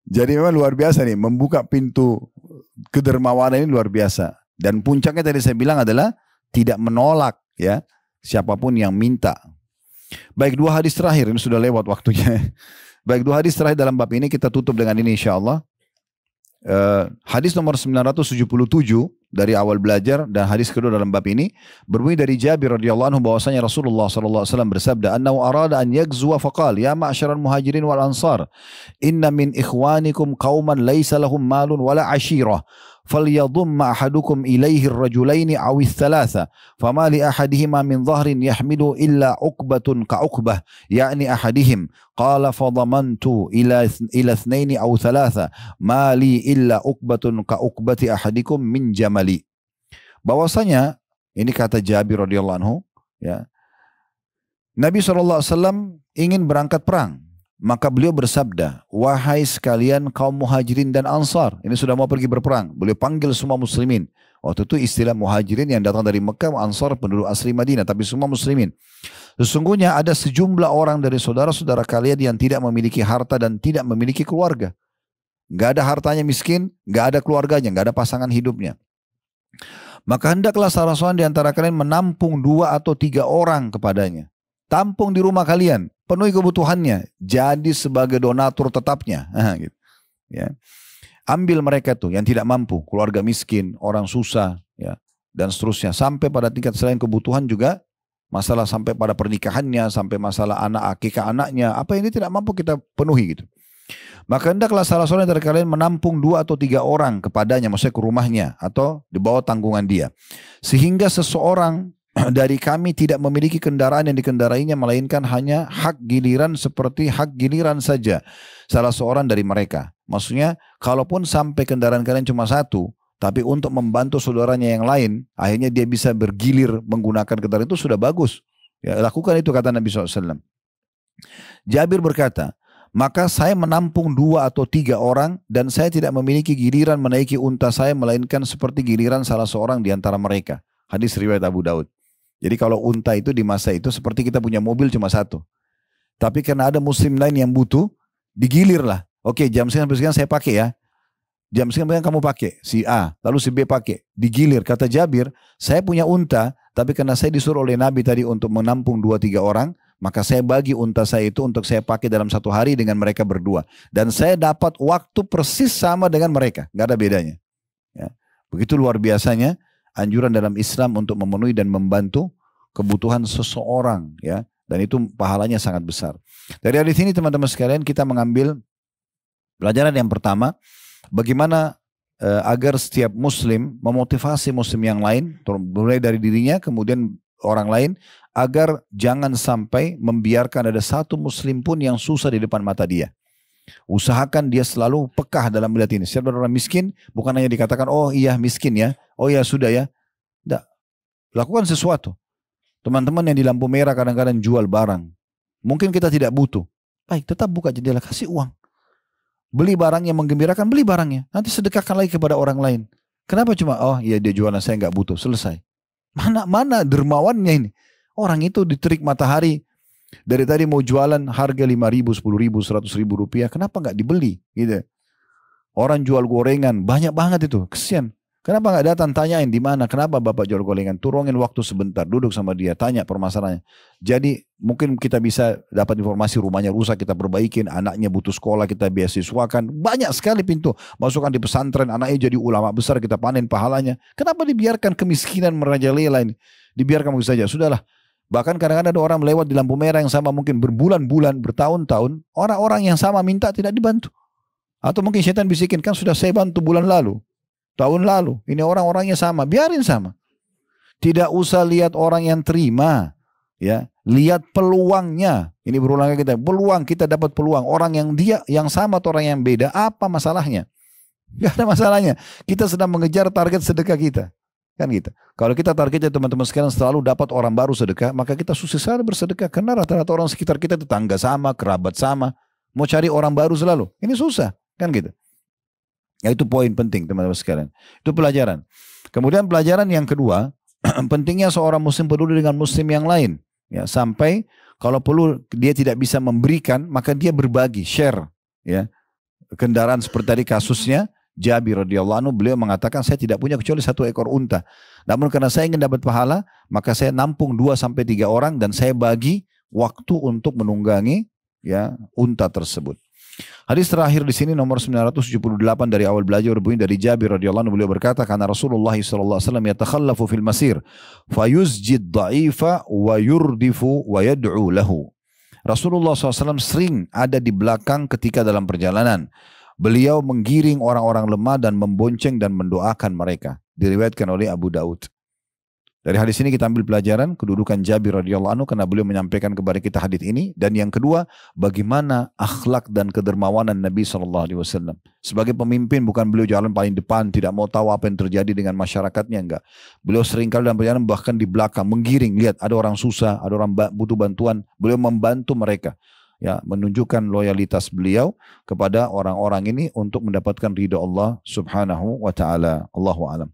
Jadi memang luar biasa nih. Membuka pintu Kedermawanan ini luar biasa. Dan puncaknya tadi saya bilang adalah tidak menolak ya siapapun yang minta. Baik, dua hadis terakhir, ini sudah lewat waktunya. Baik, dua hadis terakhir dalam bab ini kita tutup dengan ini insyaallah. Hadis nomor 977 dari awal belajar dan hadis kedua dalam bab ini berbunyi dari Jabir radhiyallahu anhu bahwasanya Rasulullah sallallahu alaihi wasallam bersabda, "Annahu arada an yaghzuwa faqala ya ma'syaral muhajirin wal ansar, inna min ikhwanikum qauman laysa lahum malun wala 'ashirah." فليضم أحدكم إليه الرجلين أو الثلاثة فما لأحدهما من ظهر يحمل إلا عقبة كعقبة يعني أحدهم قال فضمنت إلى اثنين أو ثلاثة ما لي إلا عقبة كعقبة أحدكم من جملي. Bahwasanya ini kata Jabir radhiyallahu anhu ya, Nabi SAW ingin berangkat perang. Maka beliau bersabda, wahai sekalian kaum muhajirin dan ansar. Ini sudah mau pergi berperang. Beliau panggil semua muslimin. Waktu itu istilah muhajirin yang datang dari Mekah, ansar penduduk asli Madinah. Tapi semua muslimin. Sesungguhnya ada sejumlah orang dari saudara-saudara kalian yang tidak memiliki harta dan tidak memiliki keluarga. Gak ada hartanya miskin, gak ada keluarganya, gak ada pasangan hidupnya. Maka hendaklah salah seorang di antara kalian menampung 2 atau 3 orang kepadanya. Tampung di rumah kalian, penuhi kebutuhannya, jadi sebagai donatur tetapnya. Gitu. Ya. Ambil mereka tuh yang tidak mampu, keluarga miskin, orang susah, ya, dan seterusnya. Sampai pada tingkat selain kebutuhan juga, masalah sampai pada pernikahannya, sampai masalah anak akikah anaknya, apa ini tidak mampu kita penuhi gitu. Maka hendaklah salah seorang dari kalian menampung 2 atau 3 orang kepadanya, maksudnya ke rumahnya atau di bawah tanggungan dia. Sehingga seseorang dari kami tidak memiliki kendaraan yang dikendarainya melainkan hanya hak giliran seperti hak giliran saja salah seorang dari mereka. Maksudnya kalaupun sampai kendaraan kalian cuma 1, tapi untuk membantu saudaranya yang lain akhirnya dia bisa bergilir menggunakan kendaraan itu sudah bagus ya, lakukan itu kata Nabi SAW. Jabir berkata, maka saya menampung 2 atau 3 orang dan saya tidak memiliki giliran menaiki unta saya melainkan seperti giliran salah seorang di antara mereka. Hadis riwayat Abu Daud. Jadi kalau unta itu di masa itu seperti kita punya mobil cuma 1. Tapi karena ada muslim lain yang butuh, digilir lah. Oke, jam sekian sampai sekian saya pakai ya. Jam sekian kamu pakai, si A, lalu si B pakai. Digilir, kata Jabir, saya punya unta, tapi karena saya disuruh oleh Nabi tadi untuk menampung 2-3 orang, maka saya bagi unta saya itu untuk saya pakai dalam 1 hari dengan mereka berdua. Dan saya dapat waktu persis sama dengan mereka, nggak ada bedanya. Ya. Begitu luar biasanya anjuran dalam Islam untuk memenuhi dan membantu kebutuhan seseorang, ya, dan itu pahalanya sangat besar. Dari hadis ini teman-teman sekalian kita mengambil pelajaran yang pertama, bagaimana agar setiap muslim memotivasi muslim yang lain, mulai dari dirinya kemudian orang lain, agar jangan sampai membiarkan ada satu muslim pun yang susah di depan mata dia. Usahakan dia selalu pekah dalam melihat ini. Setiap orang miskin bukan hanya dikatakan oh iya miskin ya, oh iya sudah ya. Tidak. Lakukan sesuatu. Teman-teman yang di lampu merah kadang-kadang jual barang. Mungkin kita tidak butuh. Baik, tetap buka jendela, kasih uang. Beli barang yang menggembirakan, beli barangnya. Nanti sedekahkan lagi kepada orang lain. Kenapa cuma oh iya dia jualan saya nggak butuh, selesai. Mana dermawannya ini. Orang itu diterik matahari. Dari tadi mau jualan harga 5.000, 10.000, 100.000 rupiah. Kenapa nggak dibeli? Gitu. Orang jual gorengan banyak banget itu. Kesian. Kenapa nggak datang tanyain di mana? Kenapa bapak jual gorengan? Turungin waktu sebentar, duduk sama dia, tanya permasalahannya. Jadi mungkin kita bisa dapat informasi rumahnya rusak, kita perbaikin. Anaknya butuh sekolah, kita beasiswakan. Banyak sekali pintu. Masukkan di pesantren, anaknya jadi ulama besar, kita panen pahalanya. Kenapa dibiarkan kemiskinan merajalela ini? Dibiarkan begitu saja. Sudahlah. Bahkan kadang-kadang ada orang melewat di lampu merah yang sama mungkin berbulan-bulan, bertahun-tahun. Orang-orang yang sama minta tidak dibantu. Atau mungkin setan bisikin, kan sudah saya bantu bulan lalu. Tahun lalu. Ini orang-orangnya sama. Biarin sama. Tidak usah lihat orang yang terima. Ya, lihat peluangnya. Ini berulang kita. Peluang, kita dapat peluang. Orang yang dia, yang sama atau orang yang beda. Apa masalahnya? Gak ada masalahnya. Kita sedang mengejar target sedekah kita. Kan gitu. Kalau kita targetnya teman-teman sekalian selalu dapat orang baru sedekah, maka kita susah sekali bersedekah. Karena rata-rata orang sekitar kita tetangga sama, kerabat sama. Mau cari orang baru selalu. Ini susah. Kan gitu. Ya itu poin penting teman-teman sekalian. Itu pelajaran. Kemudian pelajaran yang kedua, pentingnya seorang muslim peduli dengan muslim yang lain. Ya, sampai kalau perlu dia tidak bisa memberikan, maka dia berbagi, share. Ya. Kendaraan seperti tadi kasusnya, Jabir radhiyallahu anhu, beliau mengatakan saya tidak punya kecuali 1 ekor unta. Namun karena saya ingin dapat pahala, maka saya nampung 2 sampai 3 orang dan saya bagi waktu untuk menunggangi ya unta tersebut. Hadis terakhir di sini nomor 978 dari awal belajar berbunyi dari Jabir radhiyallahu anhu, beliau berkata karena Rasulullah sallallahu alaihi wasallam yatakhallafu fil masir fayuzjid dha'ifa wa yurdifu wa yad'u lahu. Rasulullah SAW sering ada di belakang ketika dalam perjalanan. Beliau menggiring orang-orang lemah dan membonceng dan mendoakan mereka. Diriwayatkan oleh Abu Daud. Dari hadis ini kita ambil pelajaran kedudukan Jabir radhiyallahu anhu karena beliau menyampaikan kepada kita hadis ini. Dan yang kedua, bagaimana akhlak dan kedermawanan Nabi SAW. Sebagai pemimpin bukan beliau jalan paling depan, tidak mau tahu apa yang terjadi dengan masyarakatnya, enggak. Beliau seringkali dalam perjalanan bahkan di belakang menggiring, lihat ada orang susah, ada orang butuh bantuan, beliau membantu mereka. Ya, menunjukkan loyalitas beliau kepada orang-orang ini untuk mendapatkan ridha Allah Subhanahu wa taala. Allahu a'lam.